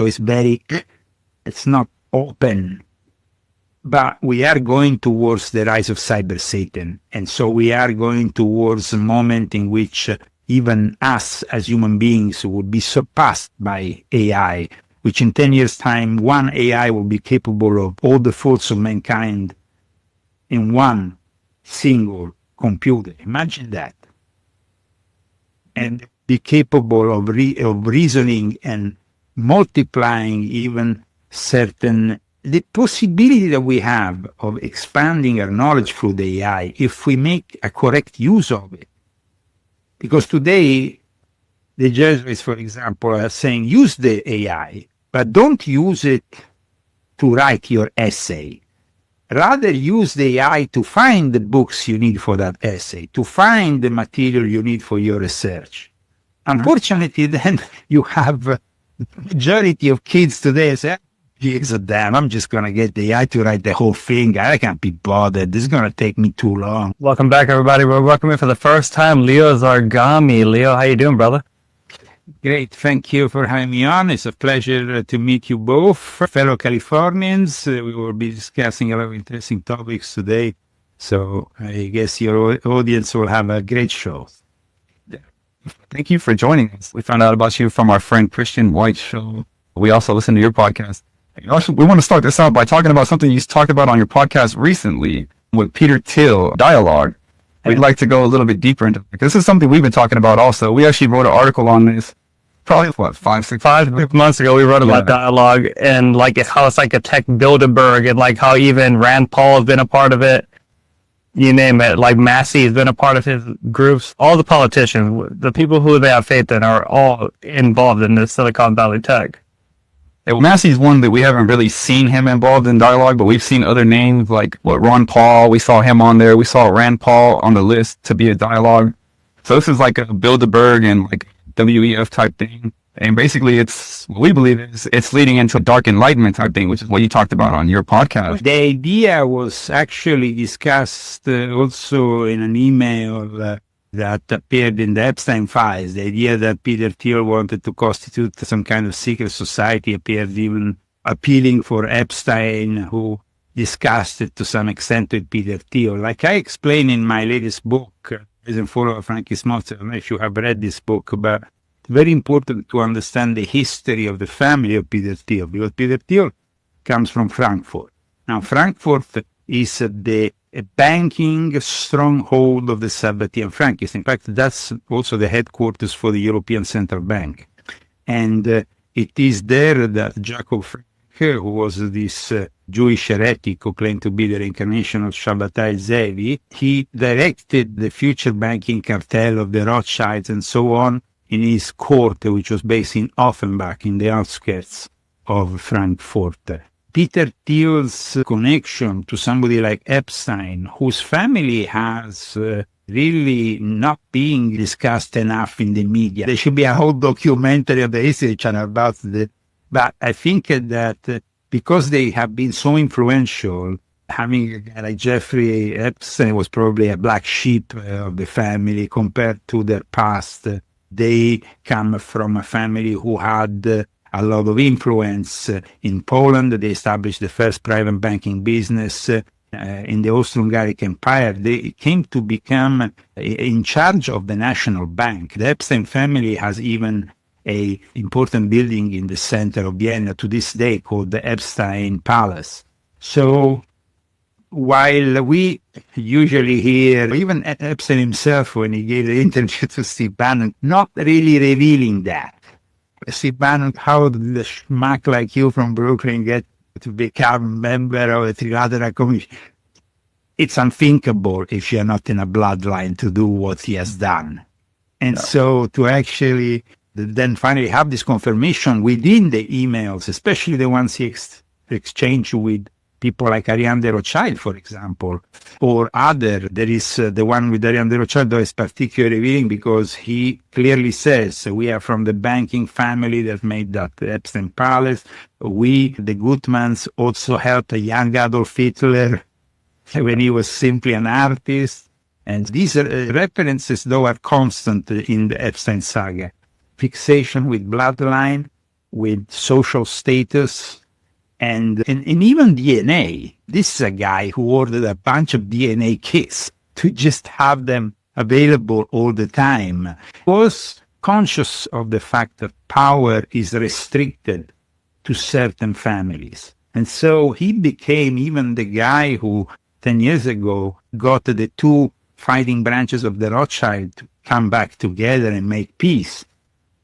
so it's not open. But we are going towards the rise of cyber Satan. And so we are going towards a moment in which even us as human beings will be surpassed by AI, which in 10 years' time, one AI will be capable of all the faults of mankind in one single computer. Imagine that. And be capable of reasoning and multiplying even the possibility that we have of expanding our knowledge through the AI if we make a correct use of it. Because today, the Jesuits, for example, are saying, use the AI, but don't use it to write your essay. Rather, use the AI to find the books you need for that essay, to find the material you need for your research. Unfortunately, then you have the majority of kids today say, geez, damn, I'm just going to get the AI to write the whole thing. I can't be bothered. This is going to take me too long. Welcome back, everybody. We're welcoming for the first time Leo Zagami. Leo, how you doing, brother? Great. Thank you for having me on. It's a pleasure to meet you both, fellow Californians. We will be discussing a lot of interesting topics today. So I guess your audience will have a great show. Thank you for joining us. We found out about you from our friend Christian White's show. We also listen to your podcast. Also, we want to start this out by talking about something you talked about on your podcast recently with Peter Thiel, dialogue. We'd like to go a little bit deeper into it. This is something we've been talking about also. We actually wrote an article on this probably, 5 months ago. We wrote about dialogue and like how it's like a tech Bilderberg and like how even Rand Paul has been a part of it. You name it, like Massey has been a part of his groups. All the politicians, the people who they have faith in are all involved in this Silicon Valley tech. Massey's one that we haven't really seen him involved in dialogue, but we've seen other names like Ron Paul. We saw him on there. We saw Rand Paul on the list to be a dialogue. So this is like a Bilderberg and like WEF type thing. And basically it's what we believe is it's leading into a dark enlightenment type thing, which is what you talked about on your podcast. The idea was actually discussed also in an email that appeared in the Epstein files. The idea that Peter Thiel wanted to constitute some kind of secret society appeared even appealing for Epstein, who discussed it to some extent with Peter Thiel. Like I explain in my latest book, Reason for Frankie Smoltz. I don't know if you have read this book, but it's very important to understand the history of the family of Peter Thiel, because Peter Thiel comes from Frankfurt. Now, Frankfurt is the banking stronghold of the Sabbatean Frankists. In fact, that's also the headquarters for the European Central Bank. And it is there that Jacob Frank, who was this Jewish heretic who claimed to be the reincarnation of Shabbatai Zevi, he directed the future banking cartel of the Rothschilds and so on in his court, which was based in Offenbach, in the outskirts of Frankfurt. Peter Thiel's connection to somebody like Epstein, whose family has really not being discussed enough in the media. There should be a whole documentary of the History Channel about it. But I think that because they have been so influential, having a guy like Jeffrey Epstein was probably a black sheep of the family compared to their past. They come from a family who had a lot of influence in Poland. They established the first private banking business in the Austro-Hungaric Empire. They came to become in charge of the national bank. The Epstein family has even an important building in the center of Vienna to this day called the Epstein Palace. So while we usually hear, even Epstein himself, when he gave the interview to Steve Bannon, not really revealing that. Steve Bannon, how did the schmuck like you from Brooklyn get to become a member of the Trilateral Commission? It's unthinkable if you're not in a bloodline to do what he has done. And so to actually then finally have this confirmation within the emails, especially the ones he exchanged with people like Ariane de Rothschild, for example, or other. There is the one with Ariane de Rothschild that is particularly revealing because he clearly says, we are from the banking family that made that Epstein Palace. We, the Gutmans, also helped a young Adolf Hitler when he was simply an artist. And these references, though, are constant in the Epstein saga. Fixation with bloodline, with social status and even DNA. This is a guy who ordered a bunch of DNA kits to just have them available all the time. He was conscious of the fact that power is restricted to certain families. And so he became even the guy who 10 years ago got the two fighting branches of the Rothschild to come back together and make peace.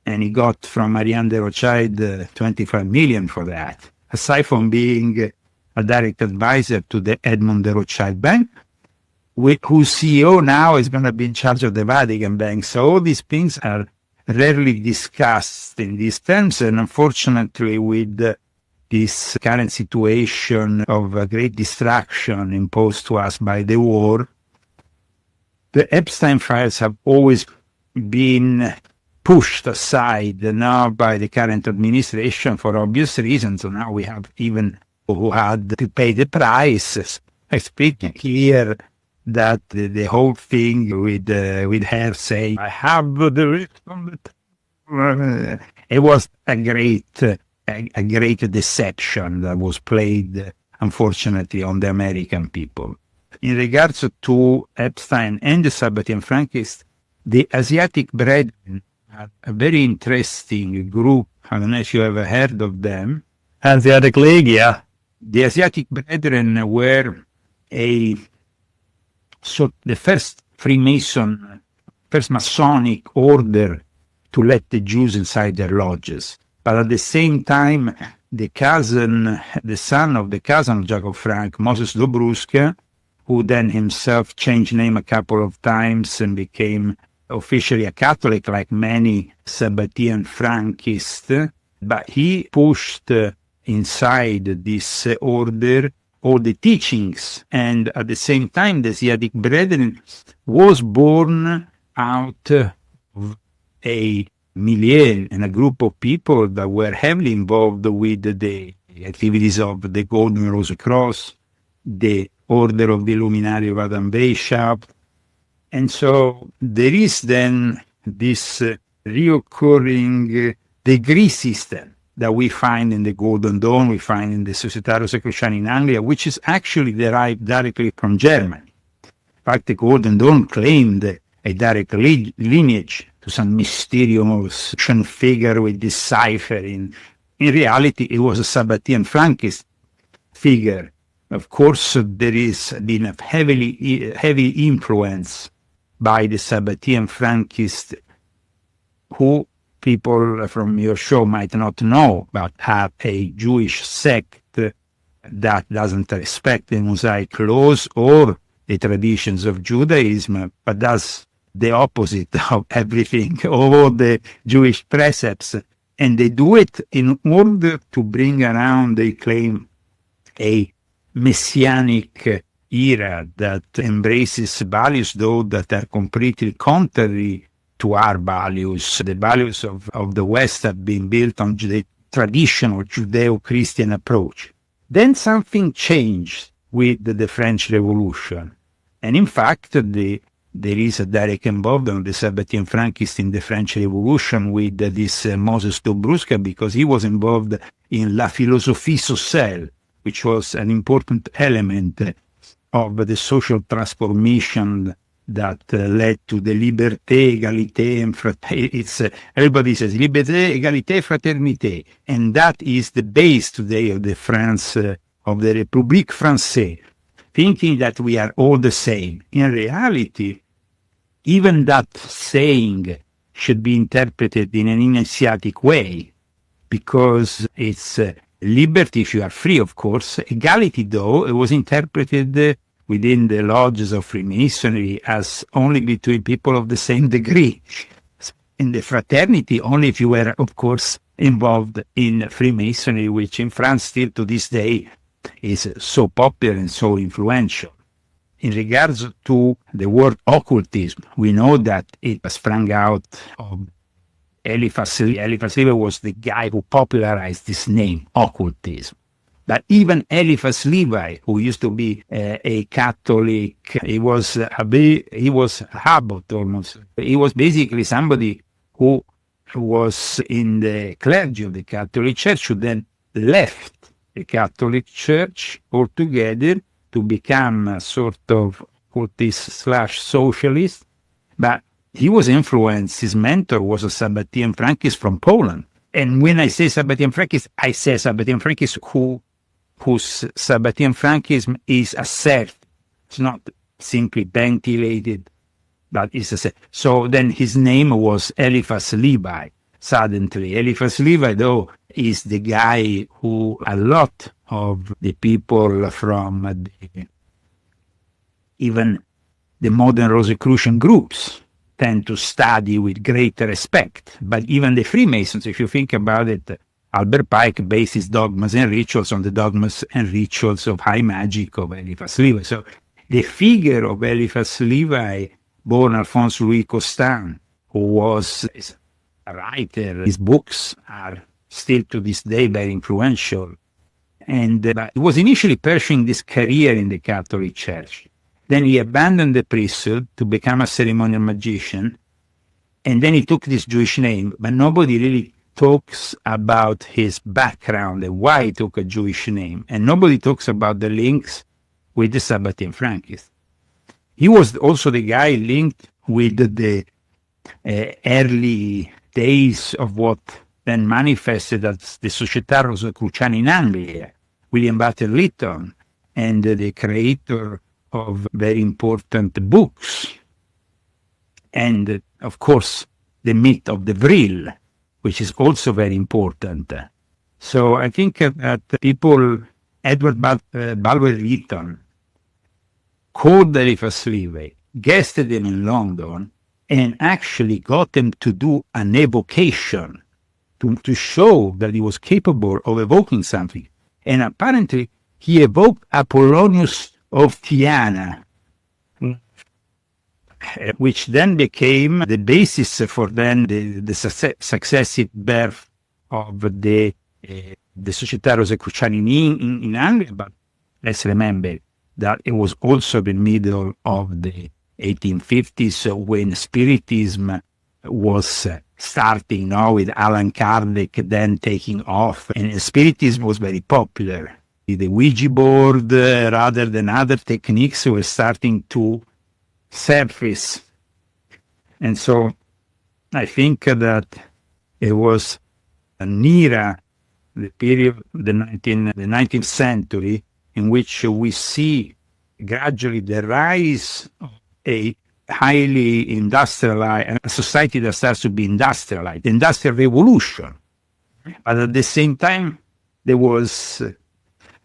And he got from Marianne de Rothschild 25 million for that, aside from being a direct advisor to the Edmond de Rothschild Bank, whose CEO now is going to be in charge of the Vatican Bank. So all these things are rarely discussed in these terms, and unfortunately with this current situation of great distraction imposed to us by the war, the Epstein files have always been pushed aside now by the current administration for obvious reasons. So now we have even who had to pay the price. I speak here that the whole thing with her saying, I have the risk on the it was a great deception that was played, unfortunately, on the American people. In regards to Epstein and the Sabbatean Frankists, the Asiatic Brethren had a very interesting group. I don't know if you ever heard of them. Asiatic League, yeah. The Asiatic Brethren were the first first Masonic order to let the Jews inside their lodges. But at the same time, the son of the cousin of Jacob Frank, Moses Dobruska, who then himself changed name a couple of times and became officially a Catholic like many Sabbatean Frankists, but he pushed inside this order all the teachings. And at the same time, the Asiatic Brethren was born out of a milieu and a group of people that were heavily involved with the activities of the Golden Rose Cross, the Order of the Illuminati of Adam Weishaupt. And so there is then this reoccurring degree system that we find in the Golden Dawn, we find in the Società Rosicruciana in Anglia, which is actually derived directly from Germany. In fact, the Golden Dawn claimed a direct lineage to some mysterious figure we decipher. In reality, it was a Sabbatean Frankist figure. Of course, there is been a heavy influence by the Sabbatean Frankists, who people from your show might not know, but have a Jewish sect that doesn't respect the Mosaic laws or the traditions of Judaism, but does the opposite of everything, all the Jewish precepts. And they do it in order to bring around, they claim, a messianic era that embraces values, though, that are completely contrary to our values. The values of the West have been built on the traditional Judeo-Christian approach. Then something changed with the French Revolution. And in fact, there is a direct involvement of the Sabbatean Frankists in the French Revolution with this Moses Dobruska, because he was involved in La Philosophie Sociale, which was an important element of the social transformation that led to the liberté, égalité, and fraternité. Everybody says liberté, égalité, fraternité, and that is the base today of the France, of the République Française, thinking that we are all the same. In reality, even that saying should be interpreted in an initiatic way, because it's liberty if you are free, of course. Equality, though, it was interpreted within the lodges of Freemasonry as only between people of the same degree. In the fraternity, only if you were, of course, involved in Freemasonry, which in France still to this day is so popular and so influential. In regards to the word occultism, we know that it sprang out of Eliphas Levi. Eliphas Levi was the guy who popularized this name, occultism. But even Eliphas Levi, who used to be a Catholic, he was Abbot almost. He was basically somebody who was in the clergy of the Catholic Church, who then left the Catholic Church altogether to become a sort of occultist/socialist. But he was influenced, his mentor was a Sabbatean Frankist from Poland. And when I say Sabbatean Frankist, I say Sabbatean Frankist whose Sabbatean Frankism is asserted. It's not simply ventilated, but it's asserted. So then his name was Eliphas Levi, suddenly. Eliphas Levi, though, is the guy who a lot of the people from even the modern Rosicrucian groups tend to study with great respect. But even the Freemasons, if you think about it, Albert Pike based his dogmas and rituals on the dogmas and rituals of high magic of Eliphas Levi. So the figure of Eliphas Levi, born Alphonse Louis Costin, who was a writer, his books are still to this day very influential. And he was initially pursuing this career in the Catholic Church. Then he abandoned the priesthood to become a ceremonial magician. And then he took this Jewish name, but nobody really talks about his background and why he took a Jewish name. And nobody talks about the links with the Sabbatean Frankists. He was also the guy linked with the early days of what then manifested as the Società Rosicruciana in Anglia, William Butler Lytton, and the creator of very important books. And of course, the myth of the Vril, which is also very important. So I think that people, Edward Bulwer Lytton, called Eliphas Levi, guested him in London, and actually got him to do an evocation to show that he was capable of evoking something. And apparently, he evoked Apollonius of Tyana, which then became the basis for then the successive birth of the Società Rosicruciana in Anglia. But let's remember that it was also the middle of the 1850s when Spiritism was starting now with Allan Kardec then taking off, and Spiritism was very popular. The Ouija board, rather than other techniques, were starting to surface. And so I think that it was an era, the period, the 19th century, in which we see gradually the rise of a highly industrialized, a society that starts to be industrialized, the Industrial Revolution. But at the same time, there was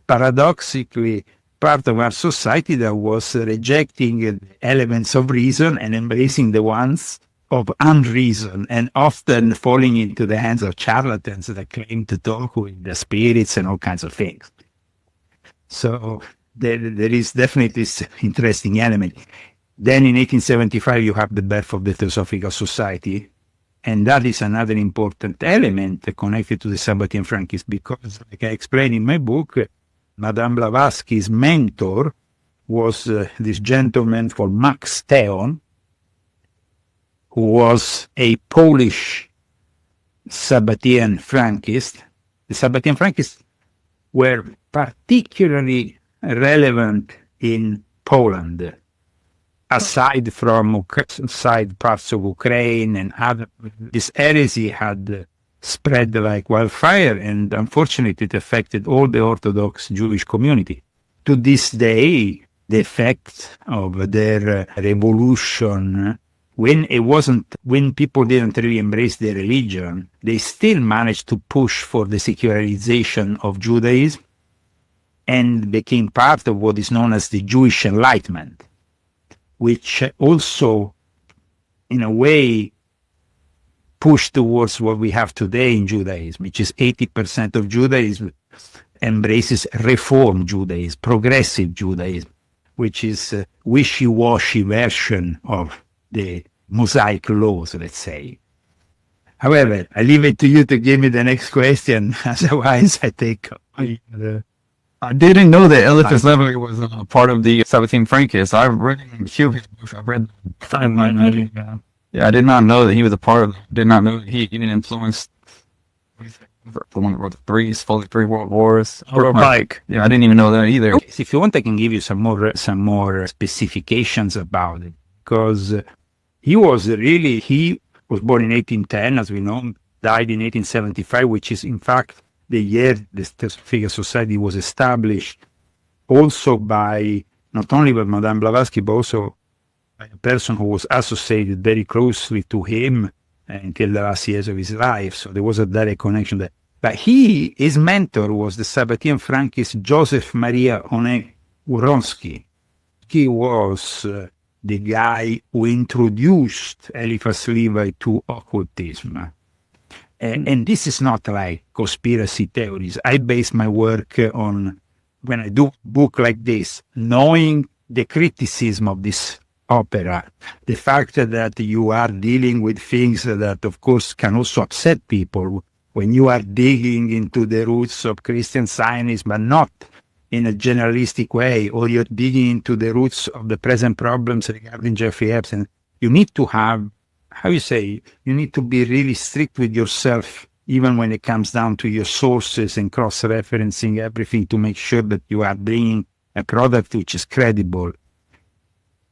paradoxically part of our society that was rejecting elements of reason and embracing the ones of unreason, and often falling into the hands of charlatans that claim to talk with the spirits and all kinds of things. So there is definitely this interesting element. Then in 1875, you have the birth of the Theosophical Society, and that is another important element connected to the Sabbatean Frankists, because, like I explained in my book, Madame Blavatsky's mentor was this gentleman called Max Theon, who was a Polish Sabbatean Frankist. The Sabbatean Frankists were particularly relevant in Poland, aside from side parts of Ukraine and other. This heresy had spread like wildfire, and unfortunately it affected all the Orthodox Jewish community. To this day, the effect of their revolution, when people didn't really embrace their religion, they still managed to push for the secularization of Judaism and became part of what is known as the Jewish Enlightenment, which also, in a way, pushed towards what we have today in Judaism, which is 80% of Judaism embraces Reform Judaism, progressive Judaism, which is a wishy-washy version of the Mosaic laws, let's say. However, I leave it to you to give me the next question, otherwise I take... I didn't know that Eliphas Levi was part of the Sabbatean Frankists. I've read a few of his books. I've read Yeah, I did not know that he was a part of. Did not know that he even influenced the one that wrote the three world wars. Over Pike. Yeah, I didn't even know that either. If you want, I can give you some more specifications about it, because he was born in 1810, as we know, died in 1875, which is in fact the year the Theosophical Society was established, also by not only by Madame Blavatsky, but also by a person who was associated very closely to him until the last years of his life. So there was a direct connection there. But his mentor was the Sabbatean Frankist Joseph Maria One Wronski. He was the guy who introduced Eliphas Levi to occultism. And this is not like conspiracy theories. I base my work on, when I do a book like this, knowing the criticism of this opera, the fact that you are dealing with things that, of course, can also upset people when you are digging into the roots of Christian Zionism, but not in a generalistic way, or you're digging into the roots of the present problems regarding Jeffrey Epstein. You need to have, you need to be really strict with yourself, even when it comes down to your sources and cross-referencing everything, to make sure that you are bringing a product which is credible.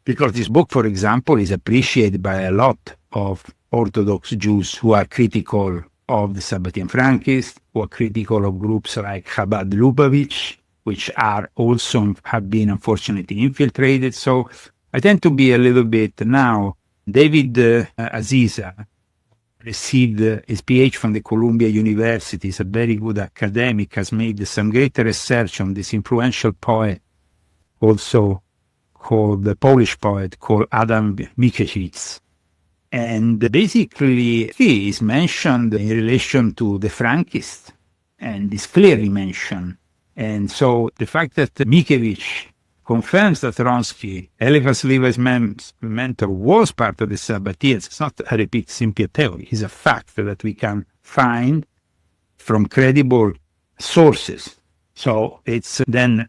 Because this book, for example, is appreciated by a lot of Orthodox Jews who are critical of the Sabbatean Frankists, who are critical of groups like Chabad Lubavitch, which are also have been unfortunately infiltrated. So I tend to be a little bit now. David Aziza received his PhD from the Columbia University. He's a very good academic, has made some great research on this influential poet, also called the Polish poet called Adam Mickiewicz. And basically he is mentioned in relation to the Frankists, and is clearly mentioned. And so the fact that Mickiewicz confirms that Wronski, Eliphas Levi's mentor, was part of the Sabbateans, it's not, I repeat, simply a theory. It's a fact that we can find from credible sources. So it's then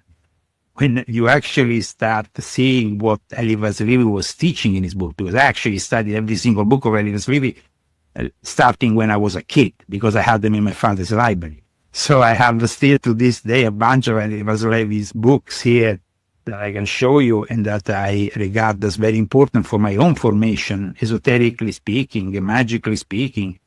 when you actually start seeing what Eliphas Levi was teaching in his book, because I actually studied every single book of Eliphas Levi, starting when I was a kid, because I had them in my father's library. So I have still to this day a bunch of Eliphas Levi's books here that I can show you, and that I regard as very important for my own formation, esoterically speaking, magically speaking.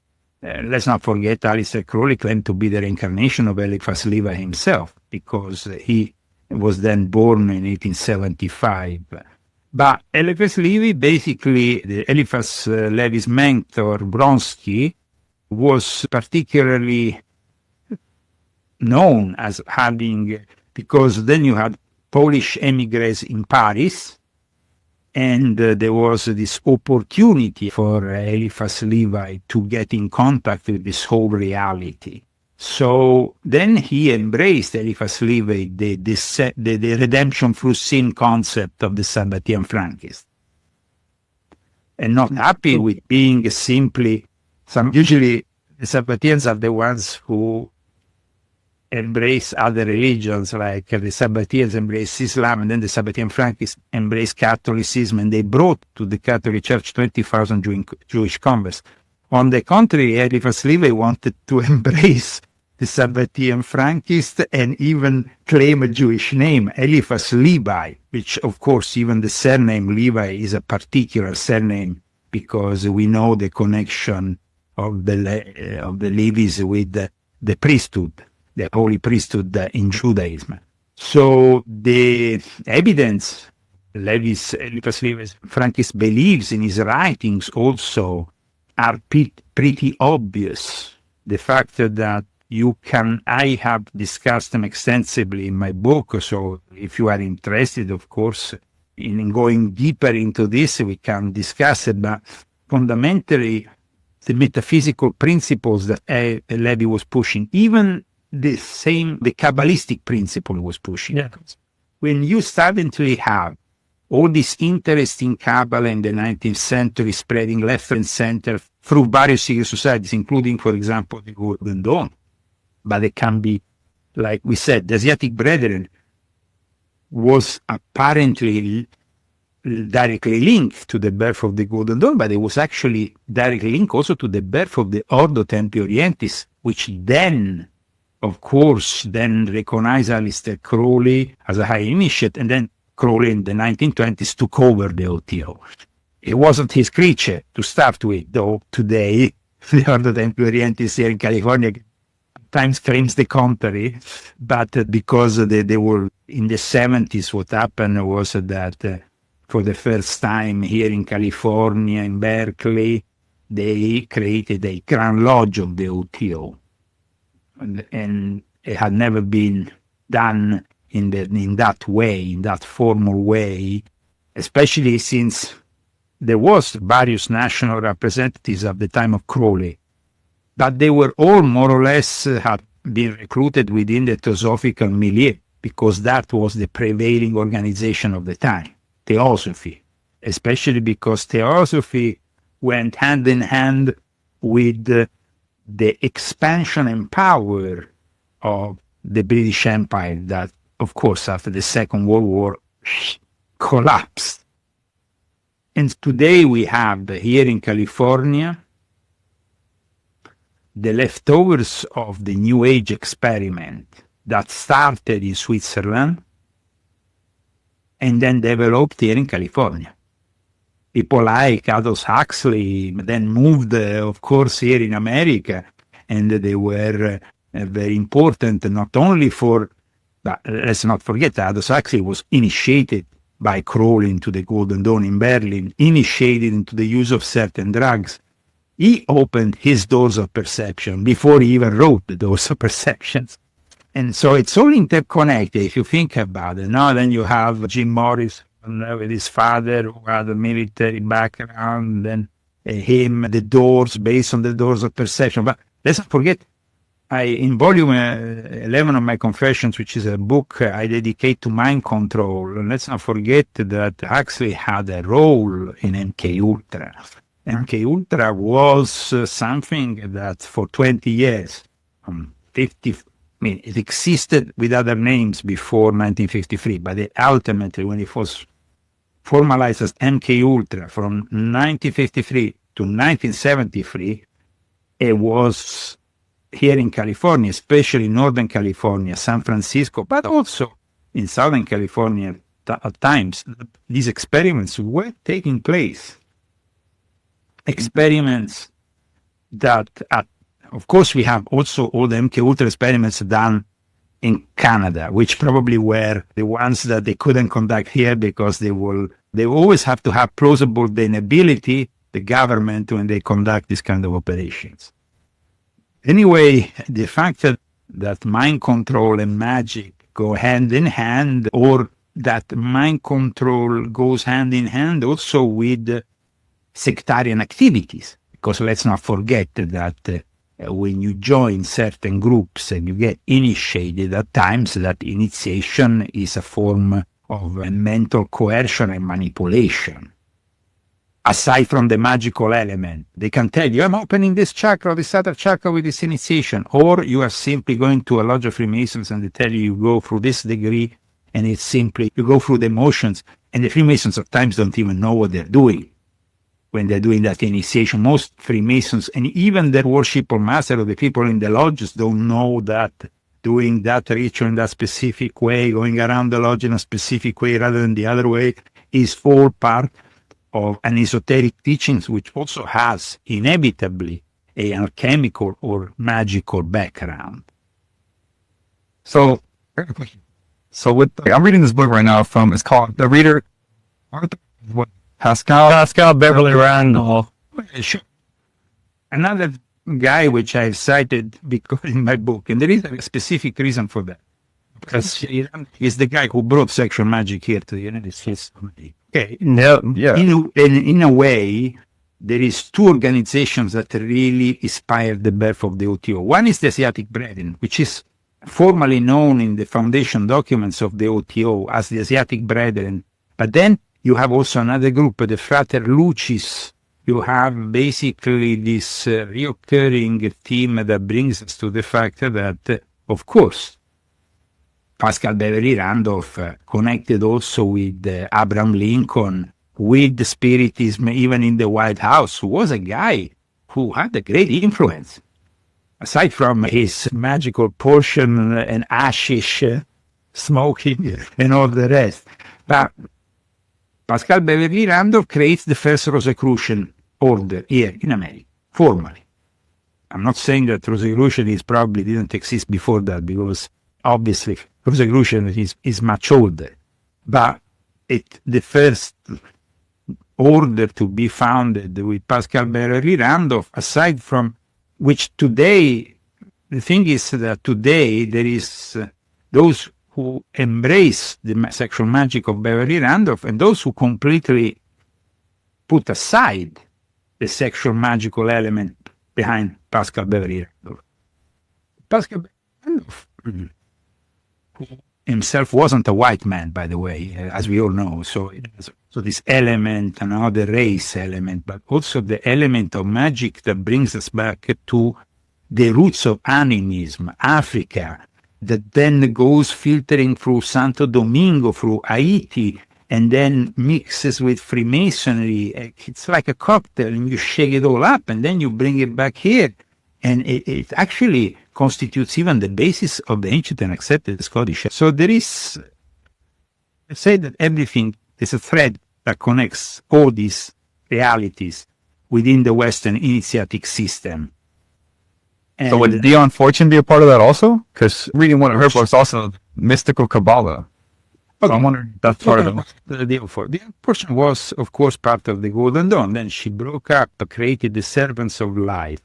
Let's not forget Aleister Crowley claimed to be the reincarnation of Eliphas Levi himself, because he was then born in 1875. But Eliphas Levi, basically, Eliphas Levi's mentor, Wronski, was particularly known as having, because then you had Polish emigres in Paris, and there was this opportunity for Eliphas Levi to get in contact with this whole reality. So then he embraced, Eliphas Levi, the redemption through sin concept of the Sabbatean Frankists. And not happy with being simply, usually the Sabbateans are the ones who embrace other religions, like the Sabbateans embrace Islam, and then the Sabbatean Frankists embrace Catholicism, and they brought to the Catholic Church 20,000 Jewish converts. On the contrary, Eliphas Levi wanted to embrace the Sabbatean Frankists and even claim a Jewish name, Eliphas Levi, which of course even the surname Levi is a particular surname, because we know the connection of the Levis with the priesthood, the holy priesthood in Judaism. So the evidence Eliphas Levi's Frankist believes in his writings also are pretty obvious. The fact that I have discussed them extensively in my book, so if you are interested, of course, in going deeper into this, we can discuss it, but fundamentally, the metaphysical principles that Levi was pushing, even the Kabbalistic principle he was pushing. Yeah. When you suddenly have all this interest in Kabbalah in the 19th century spreading left and center through various secret societies, including, for example, the Golden Dawn. But it can be, like we said, the Asiatic Brethren was apparently directly linked to the birth of the Golden Dawn, but it was actually directly linked also to the birth of the Ordo Templi Orientis, which then, of course, then recognized Aleister Crowley as a high initiate, and then Crowley in the 1920s took over the OTO. It wasn't his creature to start with, though today the Ordo Templi Orientis here in California times claims the contrary, but because they were in the 70s, what happened was that for the first time here in California, in Berkeley, they created a Grand Lodge of the OTO. And it had never been done in that way, in that formal way, especially since there was various national representatives at the time of Crowley, but they were all more or less had been recruited within the Theosophical milieu, because that was the prevailing organization of the time, Theosophy, especially because Theosophy went hand in hand with the expansion and power of the British Empire that, of course, after the Second World War collapsed. And today we have here in California the leftovers of the New Age experiment that started in Switzerland and then developed here in California. People like Aldous Huxley then moved, of course, here in America, and they were very important, not only for, but let's not forget, Aldous Huxley was initiated by Crowley into the Golden Dawn in Berlin, initiated into the use of certain drugs. He opened his doors of perception before he even wrote the doors of perceptions. And so it's all interconnected if you think about it. Now then you have Jim Morris with his father who had a military background, then him, the doors, based on the doors of perception. But let's not forget, in volume 11 of my Confessions, which is a book I dedicate to mind control, and let's not forget that Huxley had a role in MK Ultra. MK Ultra was something that for 20 years, 50, it existed with other names before 1953, but ultimately when it was formalized as MK Ultra from 1953 to 1973, it was here in California, especially Northern California, San Francisco, but also in Southern California at times, these experiments were taking place. Experiments that, of course, we have also all the MK Ultra experiments done in Canada, which probably were the ones that they couldn't conduct here because they always have to have plausible deniability, the government, when they conduct this kind of operations. Anyway, the fact that mind control and magic go hand in hand, or that mind control goes hand in hand also with sectarian activities, because let's not forget that when you join certain groups and you get initiated, at times that initiation is a form of mental coercion and manipulation. Aside from the magical element, they can tell you, I'm opening this chakra, this other chakra with this initiation, or you are simply going to a lodge of Freemasons and they tell you, you go through this degree, and it's simply, you go through the motions, and the Freemasons at times don't even know what they're doing when they're doing that initiation. Most Freemasons, and even their worshipful master or the people in the lodges, don't know that doing that ritual in that specific way, going around the lodge in a specific way rather than the other way, is all part of an esoteric teachings, which also has inevitably an alchemical or magical background. So I'm reading this book right now it's called The Reader, Pascal Beverly Randall. Sure. Another guy which I've cited because in my book, and there is a specific reason for that, because he's the guy who brought sexual magic here to the United States. Okay. No, yeah. In a way, there is two organizations that really inspired the birth of the OTO. One is the Asiatic Brethren, which is formally known in the foundation documents of the OTO as the Asiatic Brethren. But then you have also another group, the Frater Lucis. You have basically this reoccurring theme that brings us to the fact that, of course, Pascal Beverly Randolph connected also with Abraham Lincoln with the Spiritism, even in the White House, who was a guy who had a great influence. Aside from his magical potion and hashish smoking and all the rest. But Pascal Beverly Randolph creates the first Rosicrucian order here in America, formally. I'm not saying that Rosicrucian probably didn't exist before that, because obviously Rosicrucian is much older. But the first order to be founded with Pascal Beverly Randolph, aside from which today, the thing is that today there is those who embrace the sexual magic of Beverly Randolph and those who completely put aside the sexual magical element behind Pascal Beverly Randolph. Pascal Beverly Randolph, who himself wasn't a white man, by the way, as we all know. So this element, another race element, but also the element of magic that brings us back to the roots of animism, Africa, that then goes filtering through Santo Domingo, through Haiti, and then mixes with Freemasonry. It's like a cocktail, and you shake it all up, and then you bring it back here. And it actually constitutes even the basis of the ancient and accepted Scottish. So there is, I say that everything is a thread that connects all these realities within the Western initiatic system. And so would Dion Fortune be a part of that also? Because reading one of her books also, Mystical Kabbalah. So I'm wondering if that's part of it. The Fortune was, of course, part of the Golden Dawn. Then she broke up, created the Servants of Light.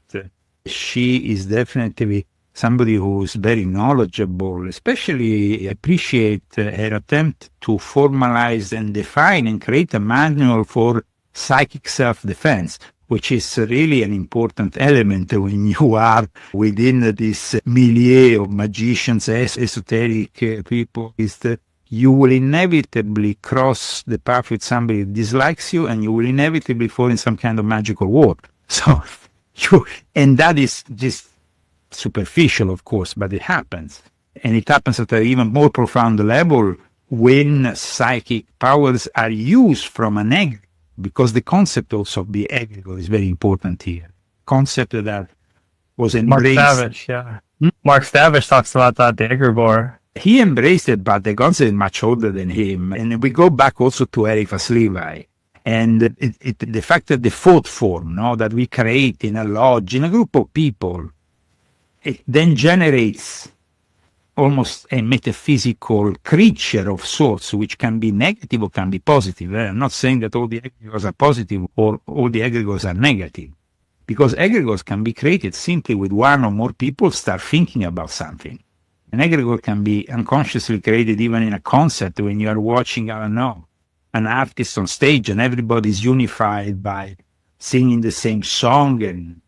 She is definitely somebody who's very knowledgeable, especially appreciate her attempt to formalize and define and create a manual for psychic self-defense, which is really an important element when you are within this milieu of magicians, esoteric people, is that you will inevitably cross the path with somebody who dislikes you, and you will inevitably fall in some kind of magical war. So, and that is just superficial, of course, but it happens. And it happens at an even more profound level when psychic powers are used from an egregor, because the concept also of the egregor is very important here. Concept that was embraced. Mark Savage, yeah. Mark Savage talks about that, the egregor. He embraced it, but the concept is much older than him. And we go back also to Eliphas Levi. And the fact that the thought form, that we create in a lodge, in a group of people, it then generates almost a metaphysical creature of sorts, which can be negative or can be positive. I'm not saying that all the egregors are positive or all the egregors are negative, because egregors can be created simply with one or more people start thinking about something. An egregor can be unconsciously created even in a concert when you are watching, I don't know, an artist on stage and everybody's unified by singing the same song and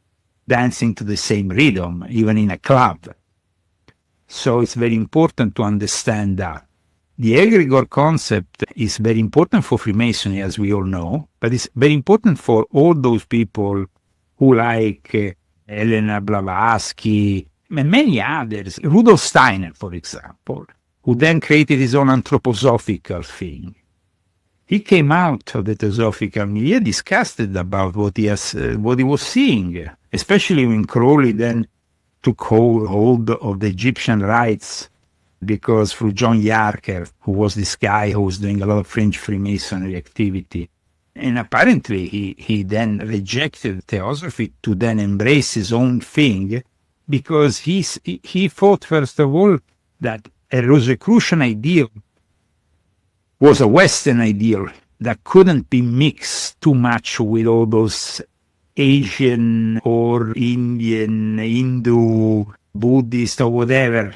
dancing to the same rhythm, even in a club. So it's very important to understand that. The egregor concept is very important for Freemasonry, as we all know, but it's very important for all those people who like Helena Blavatsky and many others. Rudolf Steiner, for example, who then created his own anthroposophical thing. He came out of the theosophical milieu disgusted about what he was seeing, especially when Crowley then took hold of the Egyptian rites, because through John Yarker, who was this guy who was doing a lot of French Freemasonry activity. And apparently he then rejected theosophy to then embrace his own thing, because he thought, first of all, that a Rosicrucian ideal was a Western ideal that couldn't be mixed too much with all those Asian or Indian, Hindu, Buddhist or whatever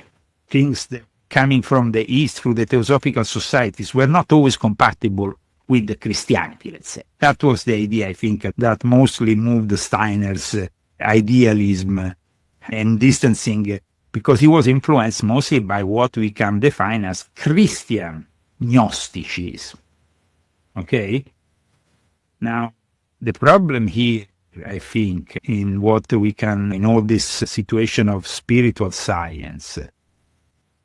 things that coming from the East through the theosophical societies were not always compatible with the Christianity, let's say. That was the idea, I think, that mostly moved Steiner's idealism and distancing, because he was influenced mostly by what we can define as Christian Gnosticism. Okay? Now, the problem here, I think, in what we can, in all this situation of spiritual science,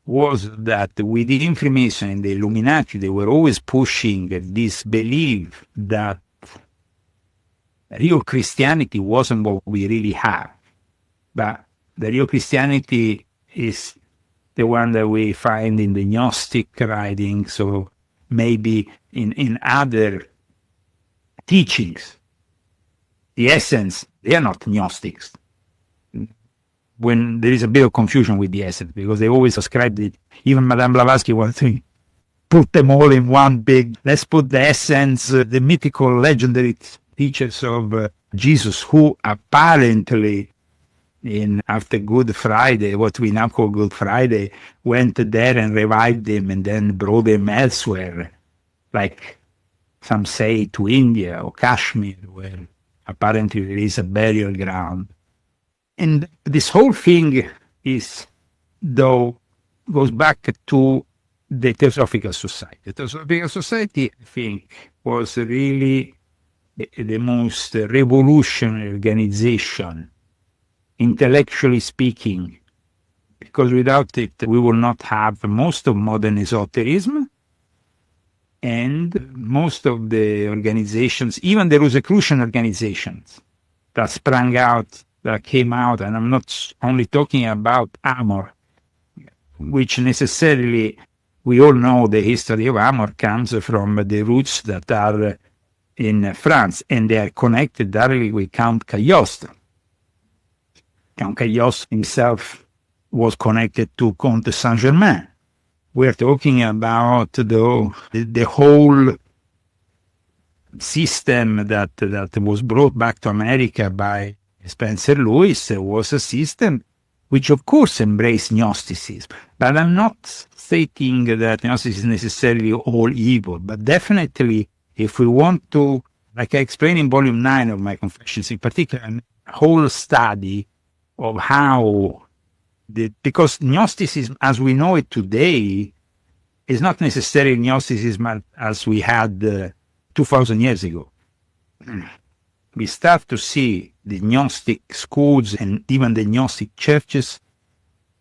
was that within Freemasonry and the Illuminati, they were always pushing this belief that real Christianity wasn't what we really have, but the real Christianity is the one that we find in the Gnostic writings, or maybe in other teachings. The essence, they are not Gnostics. When there is a bit of confusion with the essence, because they always ascribed it. Even Madame Blavatsky wanted to put them all in one big, let's put the essence, the mythical, legendary teachers of Jesus, who apparently, after Good Friday, what we now call Good Friday, went there and revived him and then brought him elsewhere, like some say to India or Kashmir, where apparently there is a burial ground. And this whole thing goes back to the Theosophical Society. The Theosophical Society, I think, was really the most revolutionary organization, intellectually speaking, because without it, we will not have most of modern esotericism, and most of the organizations, even the Rosicrucian organizations that sprang out, that came out, and I'm not only talking about Amor, which necessarily, we all know the history of Amor comes from the roots that are in France, and they are connected directly with Count Cagliostro. Count Cagliostro himself was connected to Comte Saint-Germain. We're talking about the whole system that was brought back to America by Spencer Lewis was a system which of course embraced Gnosticism. But I'm not stating that Gnosticism is necessarily all evil, but definitely if we want to, like I explain in volume 9 of my Confessions, in particular, a whole study of how, because Gnosticism as we know it today is not necessarily Gnosticism as we had 2,000 years ago. We start to see the Gnostic schools and even the Gnostic churches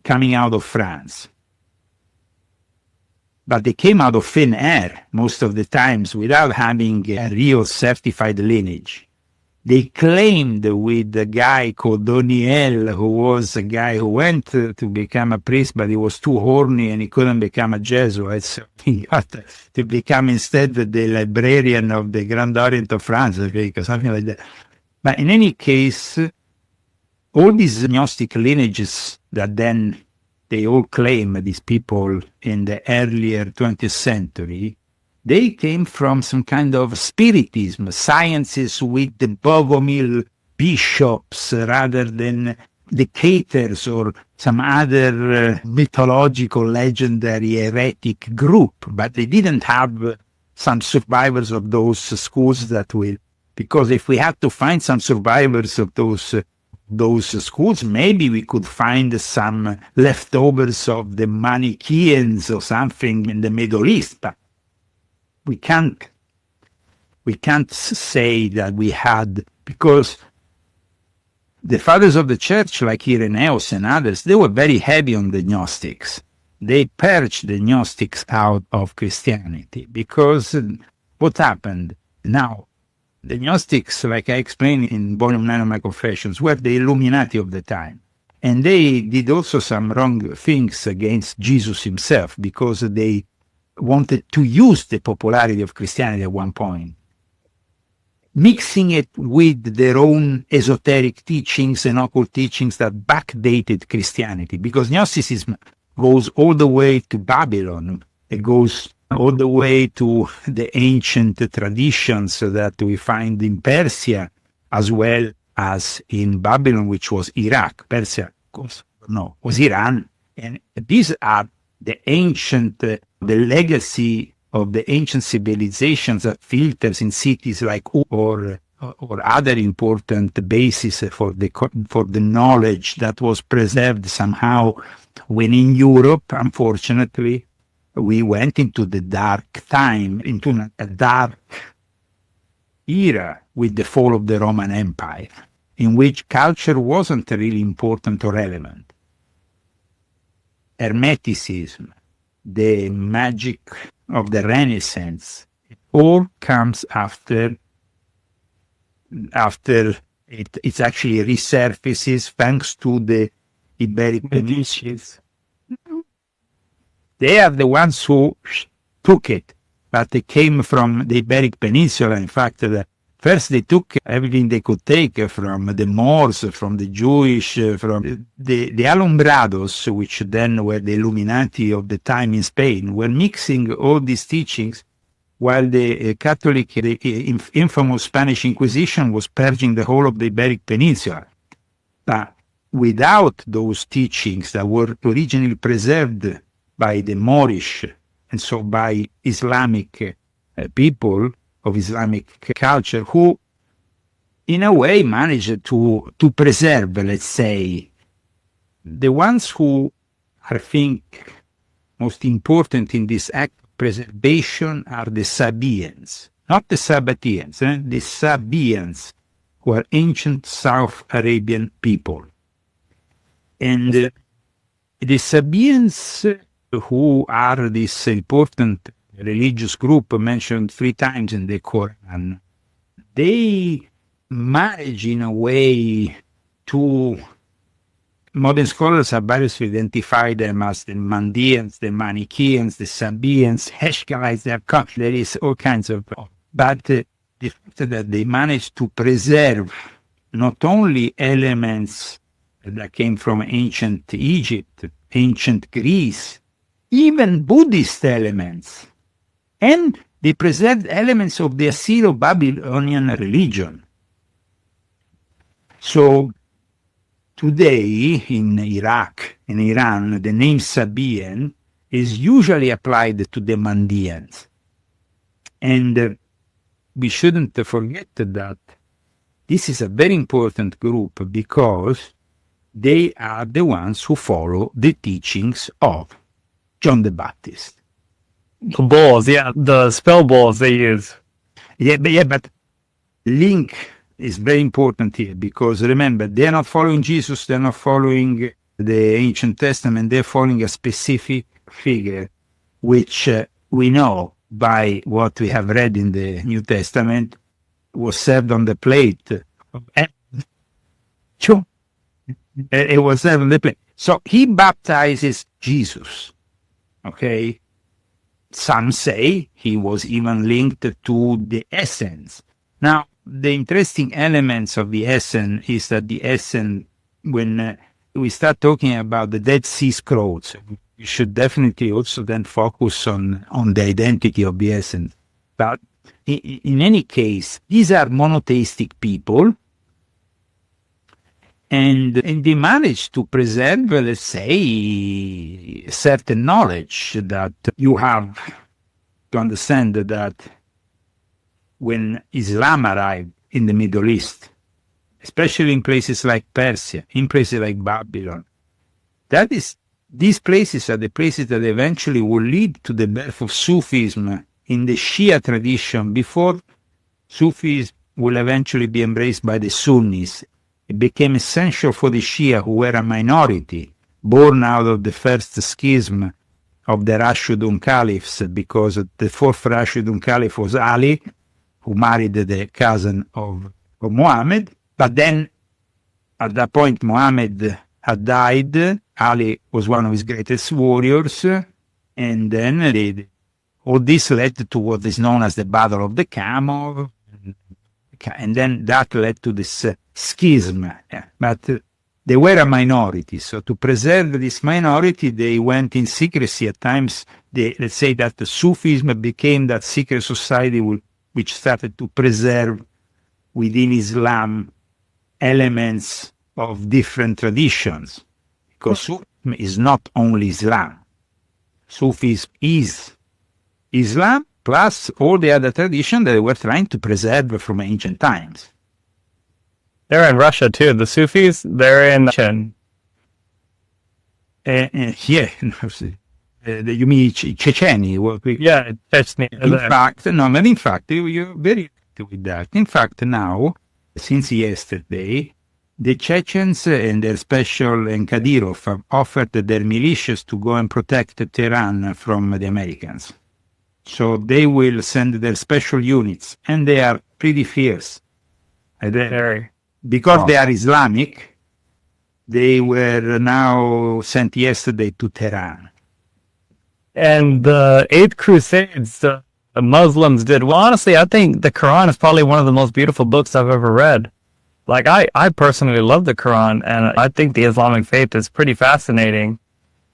coming out of France. But they came out of thin air most of the times without having a real certified lineage. They claimed with a guy called Doniel, who was a guy who went to become a priest, but he was too horny and he couldn't become a Jesuit, so he got to become instead the librarian of the Grand Orient of France, or something like that. But in any case, all these Gnostic lineages that then they all claim, these people in the earlier 20th century, they came from some kind of spiritism, sciences with the Bogomil bishops rather than dictators or some other mythological, legendary, heretic group. But they didn't have some survivors of those schools that will, because if we had to find some survivors of those schools, maybe we could find some leftovers of the Manichaeans or something in the Middle East, but we can't say that we had, because the fathers of the church, like Irenaeus and others, they were very heavy on the Gnostics. They purged the Gnostics out of Christianity, because what happened? Now, the Gnostics, like I explained in volume 9 of my Confessions, were the Illuminati of the time. And they did also some wrong things against Jesus himself, because they wanted to use the popularity of Christianity at one point, mixing it with their own esoteric teachings and occult teachings that backdated Christianity, because Gnosticism goes all the way to Babylon. It goes all the way to the ancient traditions that we find in Persia, as well as in Babylon, which was Iraq. Persia, of course, no, was Iran. And these are the ancient, the legacy of the ancient civilizations that filters in cities like or other important bases for the knowledge that was preserved somehow. When in Europe, unfortunately, we went into the dark time, into a dark era with the fall of the Roman Empire, in which culture wasn't really important or relevant. Hermeticism, the magic of the Renaissance, it all comes after it actually resurfaces thanks to the Iberic Peninsula. They are the ones who took it, but they came from the Iberic Peninsula. In fact, first they took everything they could take from the Moors, from the Jewish, from the Alumbrados, which then were the Illuminati of the time in Spain, were mixing all these teachings, while the Catholic, the infamous Spanish Inquisition was purging the whole of the Iberic Peninsula. But without those teachings that were originally preserved by the Moorish, and so by Islamic people of Islamic culture, who in a way managed to preserve, let's say, the ones who I think most important in this act of preservation are the Sabaeans, not the Sabbateans, the Sabaeans, who are ancient South Arabian people. And the Sabaeans, who are this important religious group mentioned 3 times in the Quran, they manage in a way to, modern scholars have variously identified them as the Mandeans, the Manichaeans, the Sabaeans, Heshkalites, there is all kinds of, but the fact that they managed to preserve not only elements that came from ancient Egypt, ancient Greece, even Buddhist elements, and they preserved elements of the Assyro-Babylonian religion. So today in Iraq, in Iran, the name Sabaean is usually applied to the Mandeans. And we shouldn't forget that this is a very important group because they are the ones who follow the teachings of John the Baptist. The bulls, yeah, the spell bulls they use. But link is very important here because remember, they're not following Jesus, they're not following the Ancient Testament, they're following a specific figure, which we know by what we have read in the New Testament was served on the plate. It was served on the plate. So he baptizes Jesus. Okay? Some say he was even linked to the essence. Now, the interesting elements of the essence is that the essence, when we start talking about the Dead Sea Scrolls, we should definitely also then focus on the identity of the essence. But in any case, these are monotheistic people, and they manage to preserve, let's say, certain knowledge that you have to understand that when Islam arrived in the Middle East, especially in places like Persia, in places like Babylon, these places are the places that eventually will lead to the birth of Sufism in the Shia tradition before Sufism will eventually be embraced by the Sunnis. It became essential for the Shia, who were a minority, born out of the first schism of the Rashidun Caliphs, because the fourth Rashidun Caliph was Ali, who married the cousin of Muhammad. But then, at that point, Muhammad had died. Ali was one of his greatest warriors. And then all this led to what is known as the Battle of the Camel. And then that led to this schism. But they were a minority. So to preserve this minority, they went in secrecy. At times, let's say that the Sufism became that secret society which started to preserve within Islam elements of different traditions. Because Sufism is not only Islam. Sufism is Islam plus all the other traditions that they were trying to preserve from ancient times. They're in Russia too. The Sufis, they're in Chechen. You mean Checheni? Yeah, Chechnya. In fact, you're very with that. In fact, now, since yesterday, The Chechens and their special and Kadyrov have offered their militias to go and protect Tehran from the Americans. So they will send their special units, and they are pretty fierce. Because they are Islamic, they were now sent yesterday to Tehran. And the Eighth Crusades, the Muslims did. Well, honestly, I think the Quran is probably one of the most beautiful books I've ever read. Like, I personally love the Quran, and I think the Islamic faith is pretty fascinating.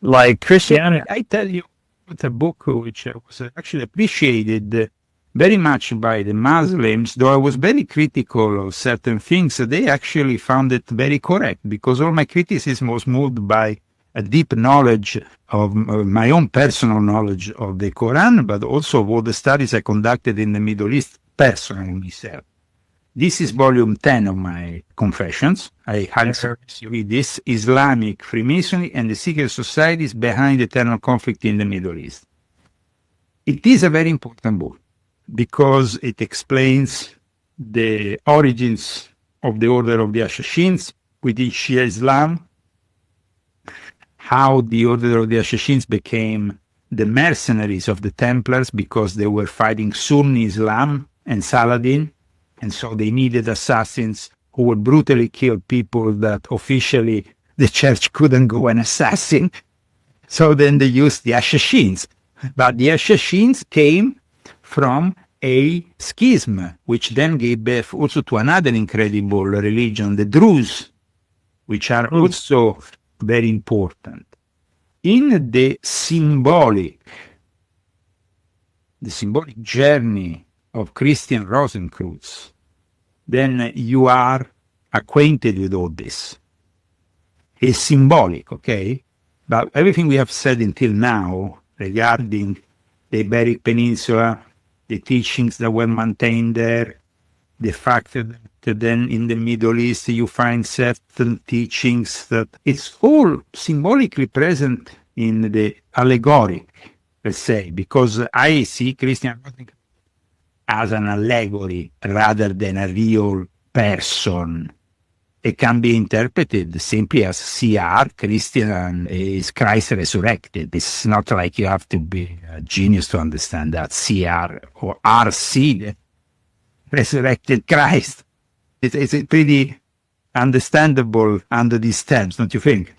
Like Christianity. I tell you, it's a book which was actually appreciated very much by the Muslims, though I was very critical of certain things. They actually found it very correct, because all my criticism was moved by a deep knowledge of my own personal knowledge of the Quran, but also of all the studies I conducted in the Middle East personally myself. This is volume 10 of my Confessions. I highly suggest you read this: Islamic, Freemasonry, and the Secret Societies Behind Eternal Conflict in the Middle East. It is a very important book because it explains the origins of the Order of the Assassins within Shia Islam, how the Order of the Assassins became the mercenaries of the Templars because they were fighting Sunni Islam and Saladin, and so they needed assassins who would brutally kill people that officially the church couldn't go and assassin. So then they used the Assassins. But the Assassins came from a schism, which then gave birth also to another incredible religion, the Druze, which are also very important. In the symbolic journey of Christian Rosenkreuz, then you are acquainted with all this. It's symbolic, okay? But everything we have said until now regarding the Iberic Peninsula, the teachings that were maintained there, the fact that then in the Middle East you find certain teachings, that it's all symbolically present in the allegoric, let's say, because I see Christian as an allegory rather than a real person. It can be interpreted simply as CR, Christian is Christ resurrected. It's not like you have to be a genius to understand that. CR or RC, the resurrected Christ. It's pretty understandable under these terms, don't you think?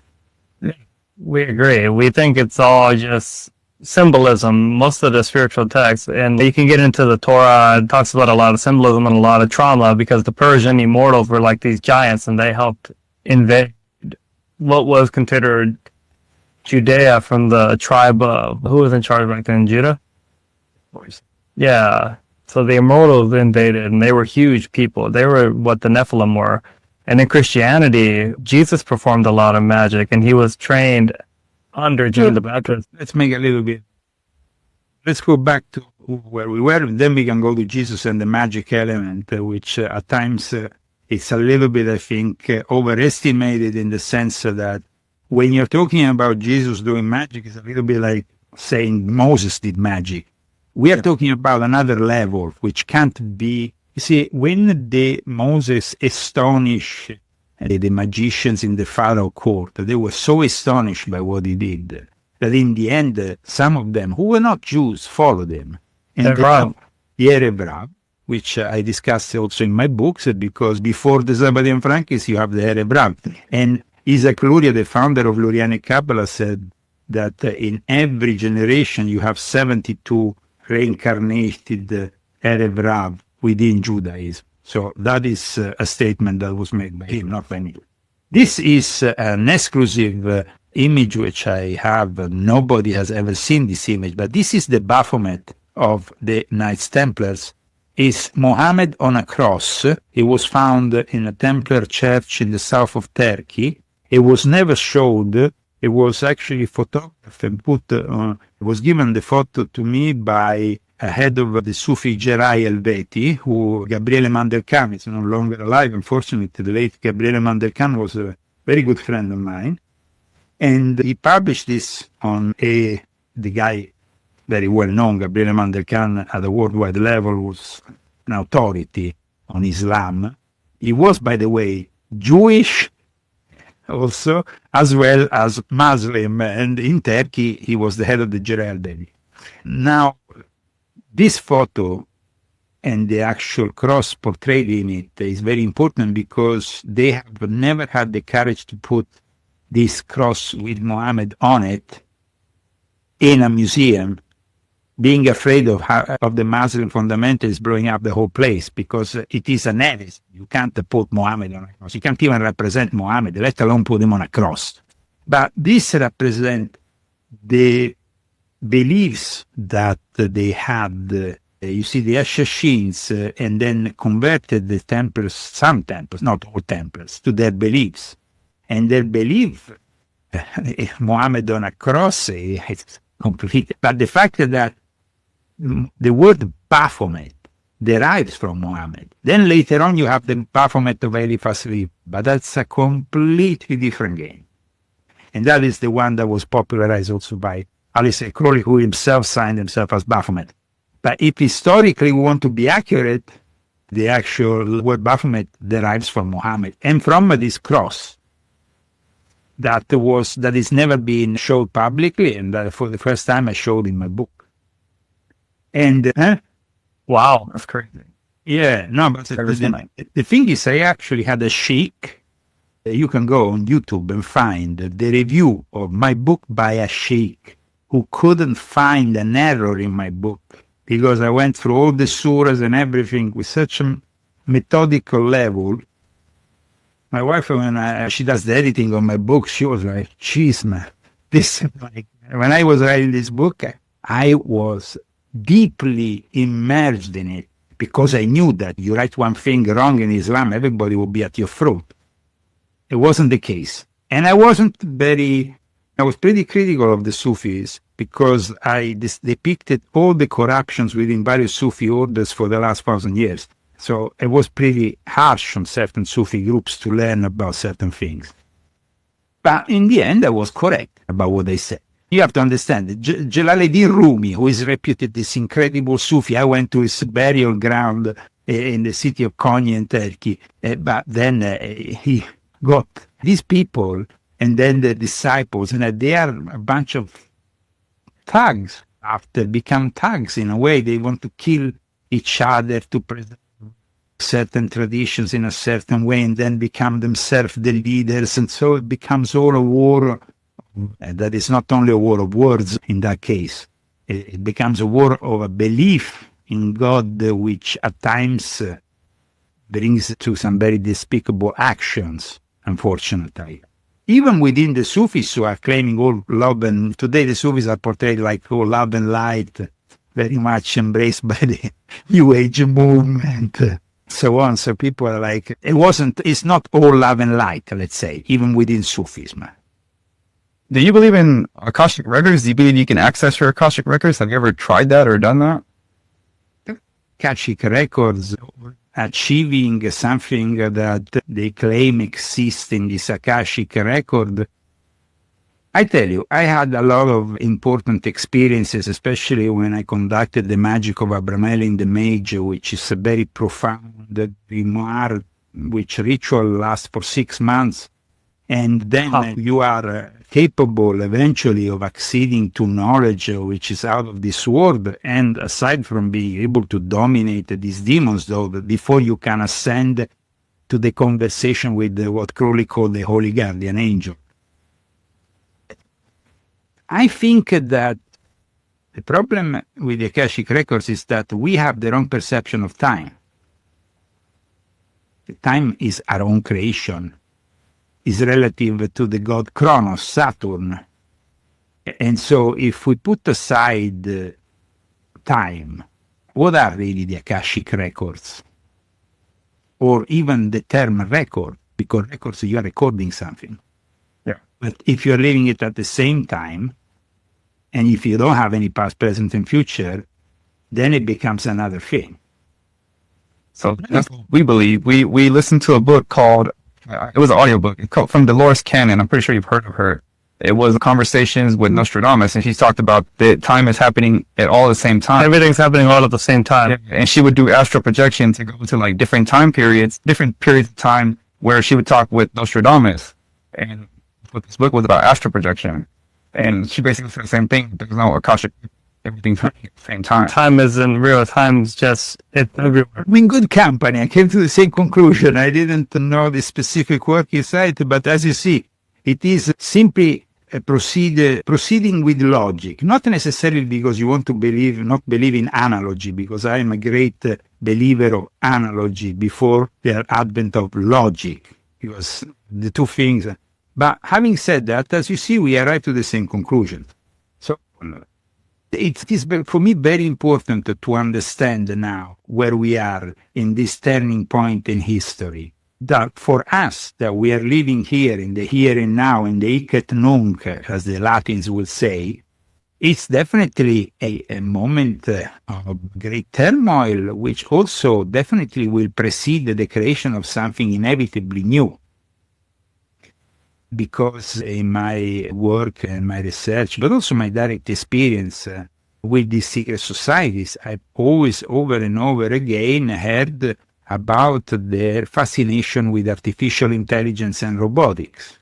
We agree. We think it's all just symbolism, most of the spiritual texts. And you can get into the Torah. It talks about a lot of symbolism and a lot of trauma, because the Persian immortals were like these giants, and they helped invade what was considered Judea from the tribe of, who was in charge back then? Judah? Yeah. So the immortals invaded, and they were huge people. They were what the Nephilim were. And in Christianity, Jesus performed a lot of magic, and he was trained under John the Baptist. Let's make a little bit. Let's go back to where we were, and then we can go to Jesus and the magic element, which at times it's a little bit, I think, overestimated, in the sense that when you're talking about Jesus doing magic, it's a little bit like saying Moses did magic. We are talking about another level, which can't be. You see, when Moses astonished the magicians in the Pharaoh court, they were so astonished by what he did that in the end, some of them who were not Jews followed him. And the Erev Rav, which I discussed also in my books, because before the Zabadian Frankis, you have the Erev Rav. And Isaac Luria, the founder of Lurianic Kabbalah, said that in every generation you have 72 reincarnated Erev Rav within Judaism. So that is a statement that was made by him, not by me. This is an exclusive image which I have. Nobody has ever seen this image, but this is the Baphomet of the Knights Templars. Is Mohammed on a cross. It was found in a Templar church in the south of Turkey. It was never showed. It was actually photographed and put, it was given the photo to me by a head of the Sufi Gerai Helveti, who Gabriele Mandelkam is no longer alive. Unfortunately, the late Gabriele Mandelkam was a very good friend of mine. And he published this on the guy, very well known, Gabriele Mandelkam, at a worldwide level, was an authority on Islam. He was, by the way, Jewish also, as well as Muslim. And in Turkey, he was the head of the Girardelli. Now, this photo and the actual cross portrayed in it is very important because they have never had the courage to put this cross with Muhammad on it in a museum, being afraid of the Muslim fundamentalists blowing up the whole place, because it is an heresy. You can't put Muhammad on a cross. You can't even represent Muhammad, let alone put him on a cross. But this represents the beliefs that they had. You see, the Assassins and then converted the temples, some temples, not all temples, to their beliefs. And their belief, Muhammad on a cross, is complete. But the fact that the word Baphomet derives from Muhammad. Then later on you have the Baphomet of Eliphas, but that's a completely different game. And that is the one that was popularized also by Alistair Crowley, who himself signed himself as Baphomet. But if historically we want to be accurate, the actual word Baphomet derives from Muhammad and from this cross that is never been showed publicly, and that for the first time I showed in my book. And wow, that's crazy. Yeah, no, but the thing is, I actually had a sheikh. You can go on YouTube and find the review of my book by a sheikh who couldn't find an error in my book, because I went through all the surahs and everything with such a methodical level. My wife, when she does the editing of my book, she was like, "Jeez, man, this." Like, when I was writing this book, I was deeply immersed in it, because I knew that you write one thing wrong in Islam, everybody will be at your throat. It wasn't the case. And I was pretty critical of the Sufis, because I depicted all the corruptions within various Sufi orders for the last 1,000 years. So it was pretty harsh on certain Sufi groups to learn about certain things. But in the end, I was correct about what they said. You have to understand, Jalaluddin Rumi, who is reputed this incredible Sufi, I went to his burial ground in the city of Konya in Turkey, but then he got these people and then the disciples, and they are a bunch of thugs. After become thugs in a way, they want to kill each other to preserve certain traditions in a certain way, and then become themselves the leaders, and so it becomes all a war. That is not only a war of words in that case. It becomes a war of a belief in God, which at times brings to some very despicable actions, unfortunately. Even within the Sufis who are claiming all love, and today the Sufis are portrayed like all love and light, very much embraced by the New Age movement, so on. So people are like, it's not all love and light, let's say, even within Sufism. Do you believe in Akashic records? Do you believe you can access your Akashic records? Have you ever tried that or done that? Akashic records, achieving something that they claim exists in this Akashic record. I tell you, I had a lot of important experiences, especially when I conducted the Magic of Abramelin the Mage, which is a very profound grimoire, which ritual lasts for 6 months. And then you are capable eventually of acceding to knowledge which is out of this world. And aside from being able to dominate these demons, though, before you can ascend to the conversation with what Crowley called the Holy Guardian Angel. I think that the problem with the Akashic records is that we have the wrong perception of time. The time is our own creation, is relative to the god Kronos, Saturn. And so if we put aside time, what are really the Akashic records? Or even the term record, because records, you are recording something. Yeah. But if you're living it at the same time, and if you don't have any past, present, and future, then it becomes another thing. So we believe. We listened to a book called, it was an audiobook, it's called, from Dolores Cannon. I'm pretty sure you've heard of her. It was conversations with Nostradamus, and she talked about that time is happening at all at the same time. Everything's happening all at the same time. Yeah, and she would do astral projection to go to like different time periods, different periods of time, where she would talk with Nostradamus, and what this book was about astral projection. And she basically said the same thing. There's no Akashic, everything's happening at the same time. Time isn't real. Time's just, it's everywhere. I'm in good company. I came to the same conclusion. I didn't know the specific work you cited, but as you see, it is simply proceeding with logic, not necessarily because you want to not believe in analogy, because I am a great believer of analogy before the advent of logic, because the two things. But having said that, as you see, we arrive to the same conclusion. So it is for me very important to understand now where we are in this turning point in history. That for us, that we are living here in the here and now, in the hic et nunc, as the Latins will say, it's definitely a moment of great turmoil, which also definitely will precede the creation of something inevitably new. Because in my work and my research, but also my direct experience with these secret societies, I've always, over and over again, heard about their fascination with artificial intelligence and robotics.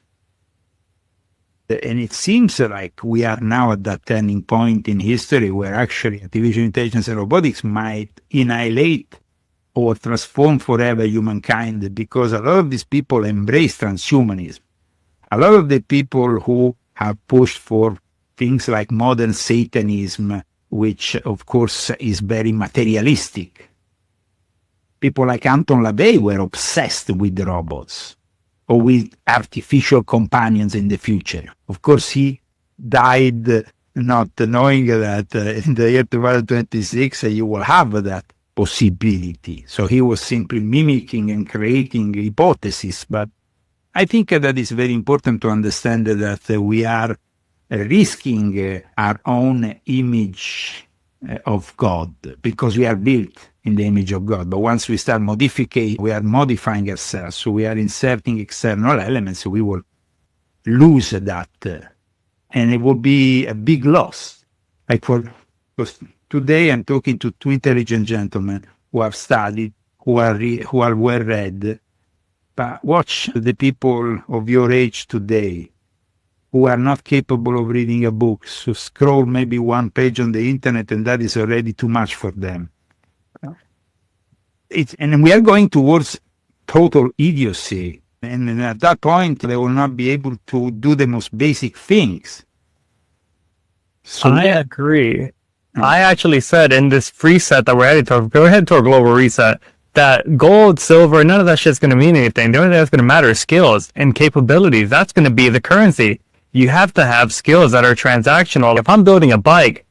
And it seems like we are now at that turning point in history where actually artificial intelligence and robotics might annihilate or transform forever humankind, because a lot of these people embrace transhumanism. A lot of the people who have pushed for things like modern Satanism, which of course is very materialistic. People like Anton LaVey were obsessed with the robots or with artificial companions in the future. Of course, he died not knowing that in the year 2026 you will have that possibility. So he was simply mimicking and creating hypotheses. But I think that it's very important to understand that we are risking our own image of God, because we are built in the image of God. But once we start modifying, we are modifying ourselves. So we are inserting external elements. We will lose that. And it will be a big loss. Because today I'm talking to two intelligent gentlemen who have studied, who are well read. But watch the people of your age today who are not capable of reading a book, who scroll maybe one page on the internet and that is already too much for them. And we are going towards total idiocy. And at that point, they will not be able to do the most basic things. So I agree. I actually said in this reset that we're headed to, go ahead to our global reset, that gold, silver, none of that shit's going to mean anything. The only thing that's going to matter is skills and capabilities. That's going to be the currency. You have to have skills that are transactional. If I'm building a bike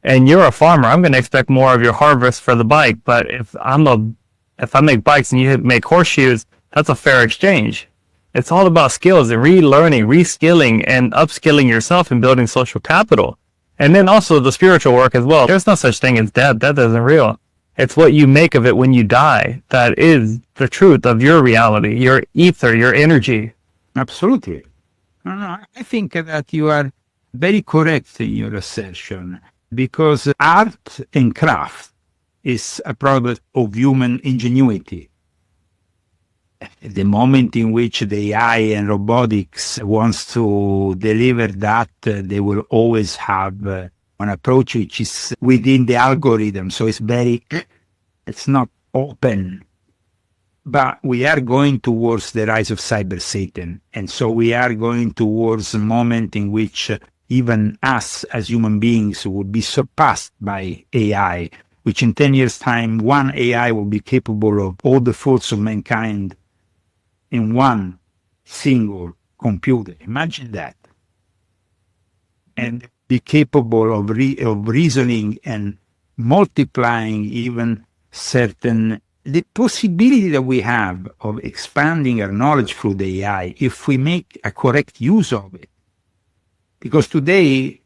and you're a farmer, I'm going to expect more of your harvest for the bike. But if I make bikes and you make horseshoes, that's a fair exchange. It's all about skills and relearning, reskilling, and upskilling yourself and building social capital. And then also the spiritual work as well. There's no such thing as death. Death isn't real. It's what you make of it when you die that is the truth of your reality, your ether, your energy. Absolutely. No, I think that you are very correct in your assertion, because art and craft is a product of human ingenuity. The moment in which the AI and robotics wants to deliver that, they will always have an approach which is within the algorithm. So it's not open. But we are going towards the rise of cyber Satan. And so we are going towards a moment in which even us as human beings would be surpassed by AI, which in 10 years' time, one AI will be capable of all the faults of mankind in one single computer. Imagine that. And be capable of reasoning and multiplying even the possibility that we have of expanding our knowledge through the AI if we make a correct use of it. Because today,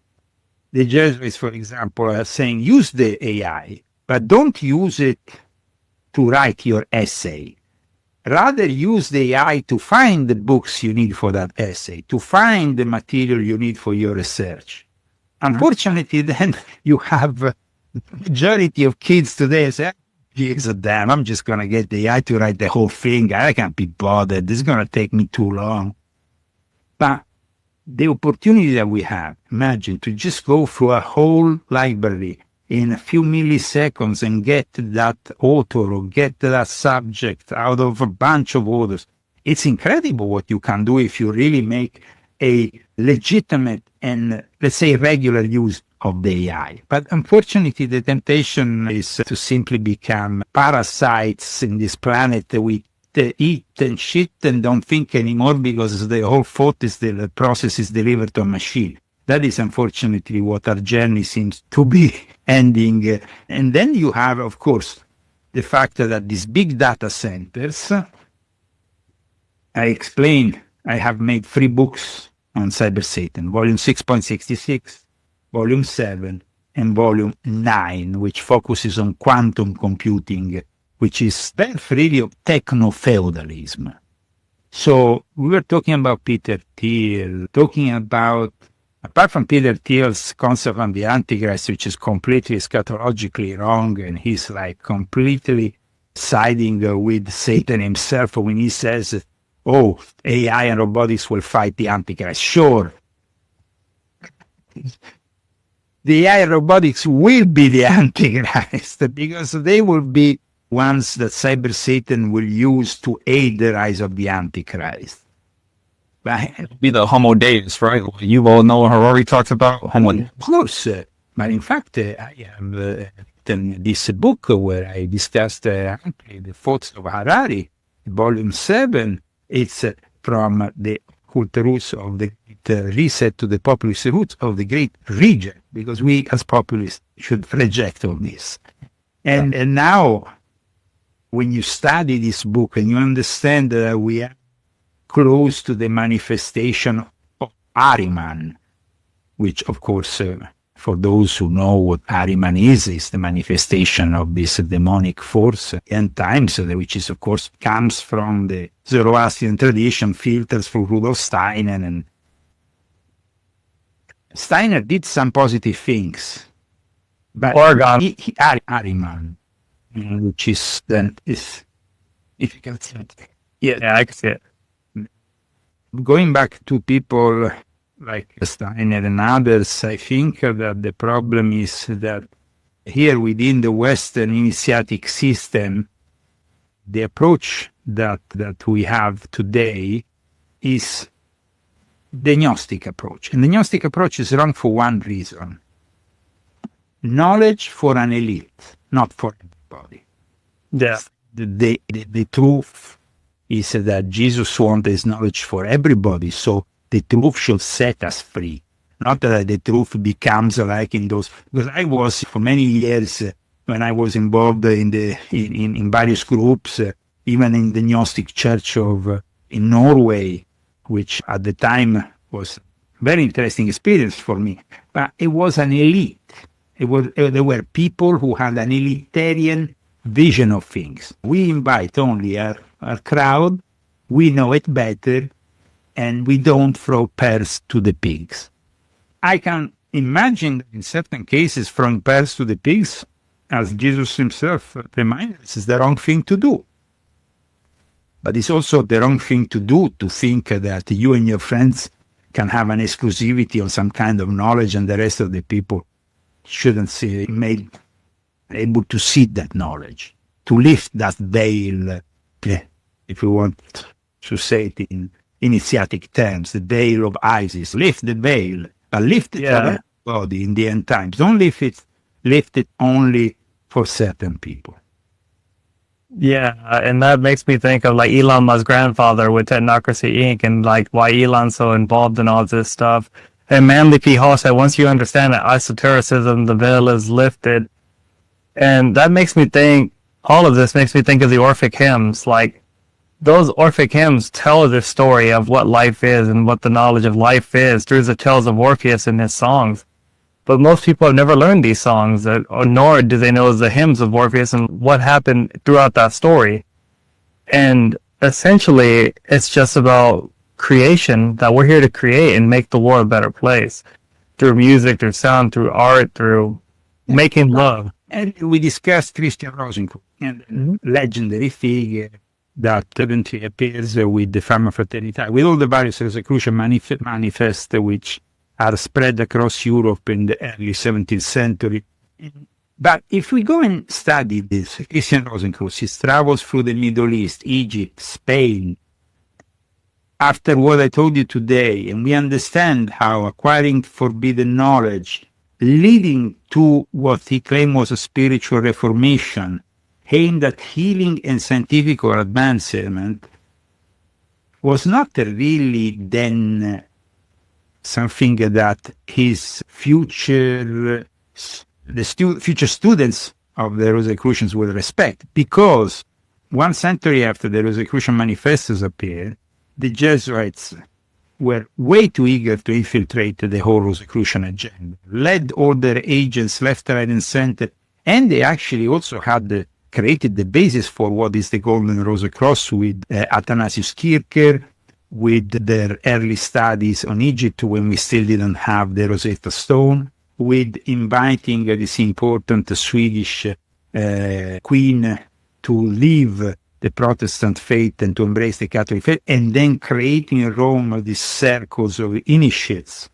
the Jesuits, for example, are saying use the AI, but don't use it to write your essay. Rather use the AI to find the books you need for that essay, to find the material you need for your research. Unfortunately, then you have the majority of kids today say, Here's a damn, I'm just going to get the AI to write the whole thing. I can't be bothered. This is going to take me too long. But the opportunity that we have, imagine, to just go through a whole library in a few milliseconds and get that author or get that subject out of a bunch of others. It's incredible what you can do if you really make a legitimate and, let's say, regular use of the AI. But unfortunately, the temptation is to simply become parasites in this planet that we eat and shit and don't think anymore because the whole thought is the process is delivered to a machine. That is unfortunately what our journey seems to be ending. And then you have, of course, the fact that these big data centers, I explained, I have made 3 books on Cyber Satan, volume 6.66, volume 7, and volume 9, which focuses on quantum computing, which is birth really of techno-feudalism. So we were talking about Peter Thiel, talking about, apart from Peter Thiel's concept on the Antichrist, which is completely eschatologically wrong, and he's like completely siding with Satan himself when he says, oh, AI and robotics will fight the Antichrist. Sure. The AI and robotics will be the Antichrist because they will be ones that Cyber Satan will use to aid the rise of the Antichrist. Be the Homo Deus, right? You all know Harari talks about Homo. Of course, but in fact, I have written this book where I discussed the thoughts of Harari, volume 7. It's from the Occult Roots of the reset to the Populist roots of the great reject, because we as populists should reject all this. And now, when you study this book and you understand that we are close to the manifestation of Ahriman, which, of course, for those who know what Ahriman is the manifestation of this demonic force, end times, which is, of course, comes from the Zoroastrian tradition, filters through Rudolf Steiner. And Steiner did some positive things, but Ahriman, which is then is, if you can see it, Yeah, I can see it. Going back to people like Steiner and others, I think that the problem is that here within the Western initiatic system, the approach that we have today is the Gnostic approach. And the Gnostic approach is wrong for one reason. Knowledge for an elite, not for everybody. Yeah. The truth is that Jesus wanted his knowledge for everybody, so the truth should set us free. Not that the truth becomes like in those, because I was for many years when I was involved in various groups, even in the Gnostic Church in Norway, which at the time was a very interesting experience for me. But it was an elite. There were people who had an elitarian vision of things. We invite only our crowd, we know it better, and we don't throw pearls to the pigs. I can imagine that in certain cases throwing pearls to the pigs, as Jesus himself reminded us, is the wrong thing to do. But it's also the wrong thing to do to think that you and your friends can have an exclusivity on some kind of knowledge and the rest of the people shouldn't see made able to see that knowledge, to lift that veil, if we want to say it in initiatic terms, the veil of Isis. Lift the veil, but lift it for everybody in the end times. Don't lift it only for certain people. Yeah, and that makes me think of like Elon Musk's grandfather with Technocracy Inc. and like why Elon's so involved in all this stuff. And Manly P. Hall said, once you understand that esotericism, the veil is lifted. And that makes me think, all of this makes me think of the Orphic hymns. Like, those Orphic hymns tell the story of what life is and what the knowledge of life is through the tales of Orpheus in his songs. But most people have never learned these songs, nor do they know the hymns of Orpheus and what happened throughout that story. And essentially, it's just about creation, that we're here to create and make the world a better place. Through music, through sound, through art, through making love. And we discussed Christian Rosenkreuz, and legendary figure that eventually appears with the Farmer Fraternity, with all the various Rosicrucian manifests which are spread across Europe in the early 17th century. But if we go and study this, Christian Rosenkreuz, his travels through the Middle East, Egypt, Spain, after what I told you today, and we understand how acquiring forbidden knowledge, leading to what he claimed was a spiritual reformation, aimed at healing and scientific advancement, was not really then something that his future students of the Rosicrucians will respect, because 1 century after the Rosicrucian manifestos appeared, the Jesuits were way too eager to infiltrate the whole Rosicrucian agenda, led all their agents left, right, and center, and they actually also had created the basis for what is the Golden Rosicross with Athanasius Kircher, with their early studies on Egypt when we still didn't have the Rosetta Stone, with inviting this important Swedish queen to leave the Protestant faith and to embrace the Catholic faith, and then creating in Rome these circles of initiates.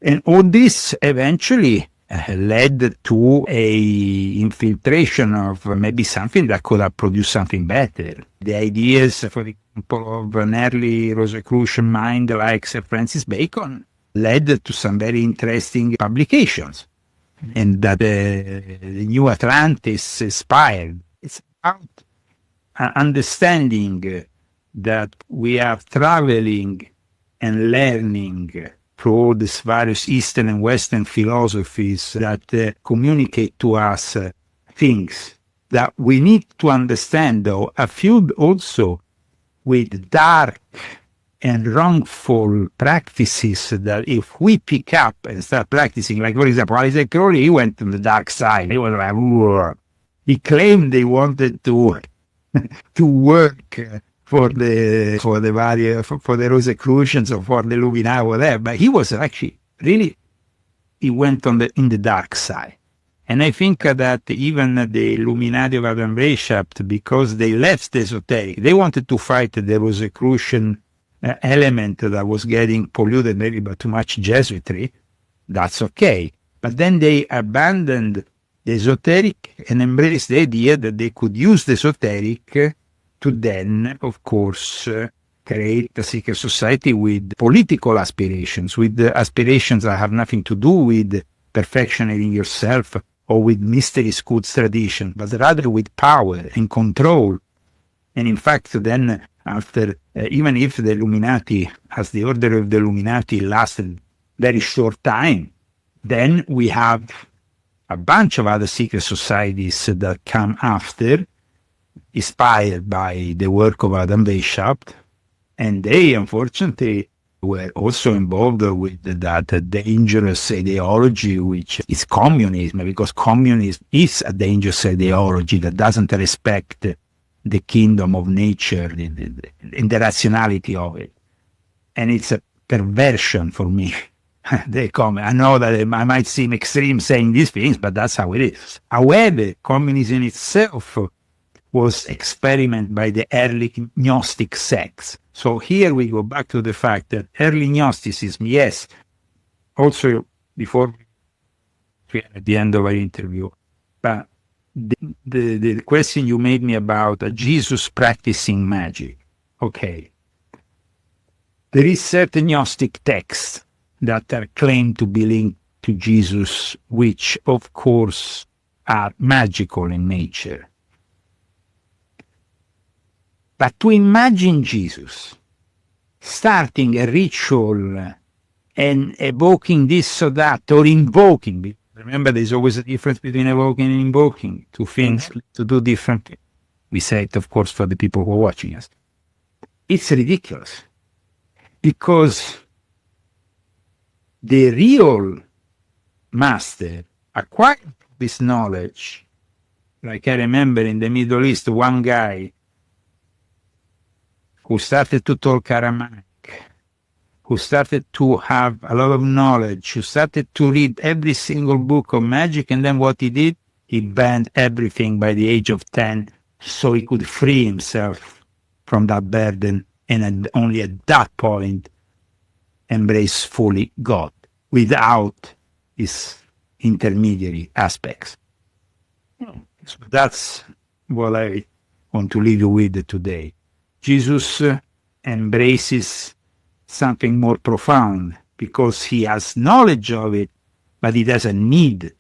And all this eventually led to a infiltration of maybe something that could have produced something better. The ideas, for example, of an early Rosicrucian mind like Sir Francis Bacon led to some very interesting publications, and that the New Atlantis inspired. It's about understanding that we are traveling and learning through all these various Eastern and Western philosophies that communicate to us things that we need to understand, though, are filled also with dark and wrongful practices that if we pick up and start practicing, like, for example, Isaac Crowley, he went to the dark side. He was like, whoa. He claimed they wanted to work for the Rosicrucians or for the Illuminati, whatever, but he was actually really, he went in the dark side. And I think that even the Illuminati of Adam Weishaupt, because they left the esoteric, they wanted to fight the Rosicrucian element that was getting polluted maybe by too much Jesuitry. That's okay. But then they abandoned the esoteric and embraced the idea that they could use the esoteric to then, of course, create a secret society with political aspirations, with aspirations that have nothing to do with perfectioning yourself or with mystery schools tradition, but rather with power and control. And in fact, then after, even if the Illuminati, as the order of the Illuminati lasted very short time, then we have a bunch of other secret societies that come after, inspired by the work of Adam Weishaupt, and they unfortunately were also involved with that dangerous ideology, which is communism, because communism is a dangerous ideology that doesn't respect the kingdom of nature and the rationality of it. And it's a perversion for me. I know that I might seem extreme saying these things, but that's how it is. However, communism itself was experimented by the early Gnostic sects. So here we go back to the fact that early Gnosticism, yes, also before we are at the end of our interview, but the question you made me about Jesus practicing magic, okay. There is certain Gnostic texts that are claimed to be linked to Jesus, which of course are magical in nature. But to imagine Jesus starting a ritual and evoking this or that, or invoking, remember there's always a difference between evoking and invoking, two things to do differently. We say it, of course, for the people who are watching us. It's ridiculous, because the real master acquired this knowledge. Like I remember in the Middle East, one guy who started to talk Aramaic who started to have a lot of knowledge, who started to read every single book of magic, and then what he did, he banned everything by the age of 10 so he could free himself from that burden, and only at that point embrace fully God without his intermediary aspects. So that's what I want to leave you with today. Jesus embraces something more profound because he has knowledge of it, but he doesn't need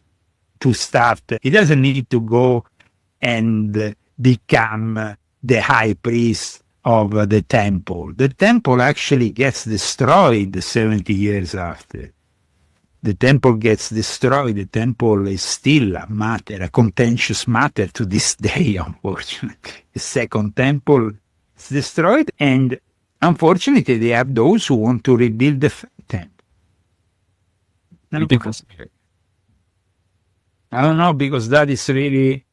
to start. He doesn't need to go and become the high priest of the temple. The temple actually gets destroyed 70 years after. The temple gets destroyed. The temple is still a matter, a contentious matter to this day, unfortunately. The second temple is destroyed, and unfortunately, they have those who want to rebuild the temple. I don't know, because that is really,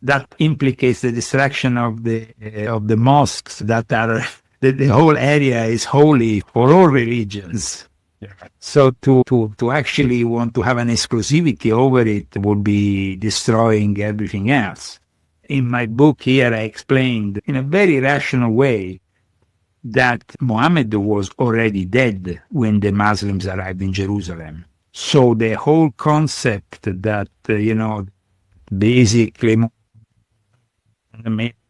that implicates the destruction of the mosques that are, the whole area is holy for all religions. Yeah. So to actually want to have an exclusivity over it would be destroying everything else. In my book here, I explained in a very rational way that Muhammad was already dead when the Muslims arrived in Jerusalem. So the whole concept that, basically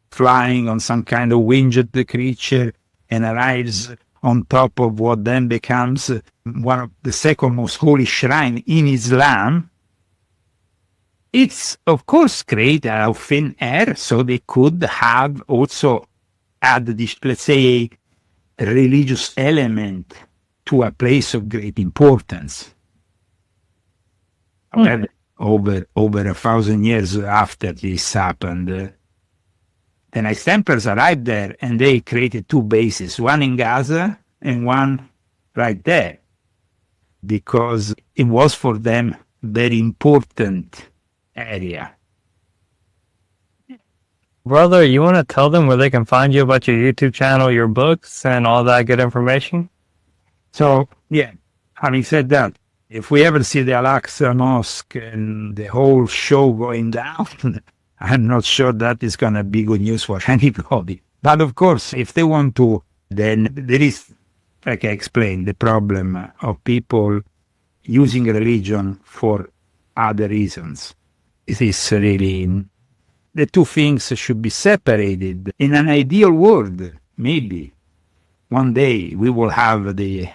flying on some kind of winged creature and arrives on top of what then becomes one of the second most holy shrine in Islam, it's of course created out of thin air, so they could have also add this, let's say, a religious element to a place of great importance. However, over 1,000 years after this happened, the Knights Templars arrived there and they created two bases, one in Gaza and one right there, because it was for them very important area. Brother, you want to tell them where they can find you about your YouTube channel, your books, and all that good information? So, yeah, having said that, if we ever see the Al-Aqsa Mosque and the whole show going down, I'm not sure that is going to be good news for anybody. But of course, if they want to, then there is, like I explained, the problem of people using religion for other reasons. It is really, the two things should be separated. In an ideal world, maybe, one day we will have the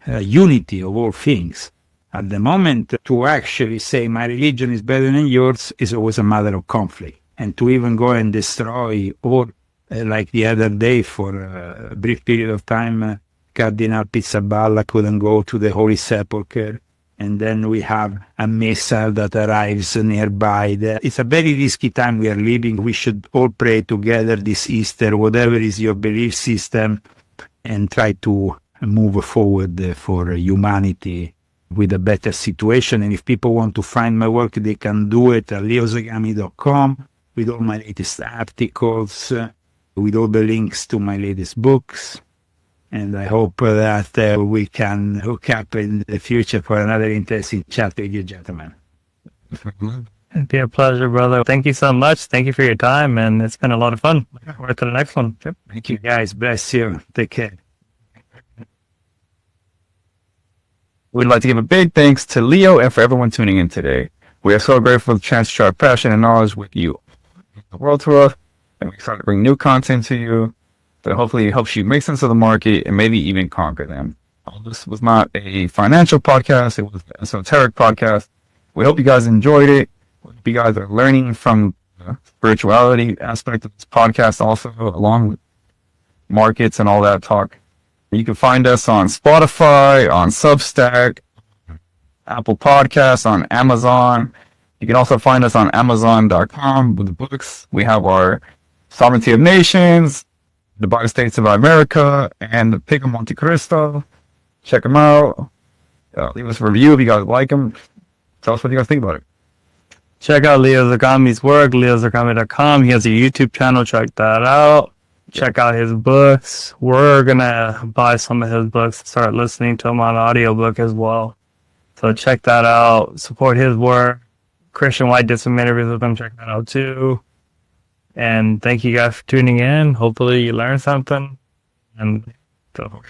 unity of all things. At the moment, to actually say my religion is better than yours is always a matter of conflict. And to even go and destroy, or like the other day for a brief period of time, Cardinal Pizzaballa couldn't go to the Holy Sepulchre. And then we have a missile that arrives nearby. It's a very risky time we are living. We should all pray together this Easter, whatever is your belief system, and try to move forward for humanity with a better situation. And if people want to find my work, they can do it at leozagami.com with all my latest articles, with all the links to my latest books. And I hope that we can hook up in the future for another interesting chat with you, gentlemen. It'd be a pleasure, brother. Thank you so much. Thank you for your time, and it's been a lot of fun. Looking forward to the next one. Yep. Thank you, guys. Bless you. Take care. We'd like to give a big thanks to Leo and for everyone tuning in today. We are so grateful for the chance to share our passion and knowledge with you. The world tour, and we excited to bring new content to you that hopefully helps you make sense of the market and maybe even conquer them. This was not a financial podcast. It was an esoteric podcast. We hope you guys enjoyed it. We hope you guys are learning from the spirituality aspect of this podcast also, along with markets and all that talk. You can find us on Spotify, on Substack, Apple Podcasts, on Amazon. You can also find us on Amazon.com with the books. We have our Sovereignty of Nations, the Divided States of America, and the Pig of Monte Cristo. Check them out. Leave us a review if you guys like them. Tell us what you guys think about it. Check out Leo Zagami's work, leozagami.com. He has a YouTube channel. Check that out. check out his books. We're gonna buy some of his books and start listening to them on audiobook as well. So check that out. Support his work. Christian White did some interviews with him. Check that out too. And thank you guys for tuning in. Hopefully you learned something. And so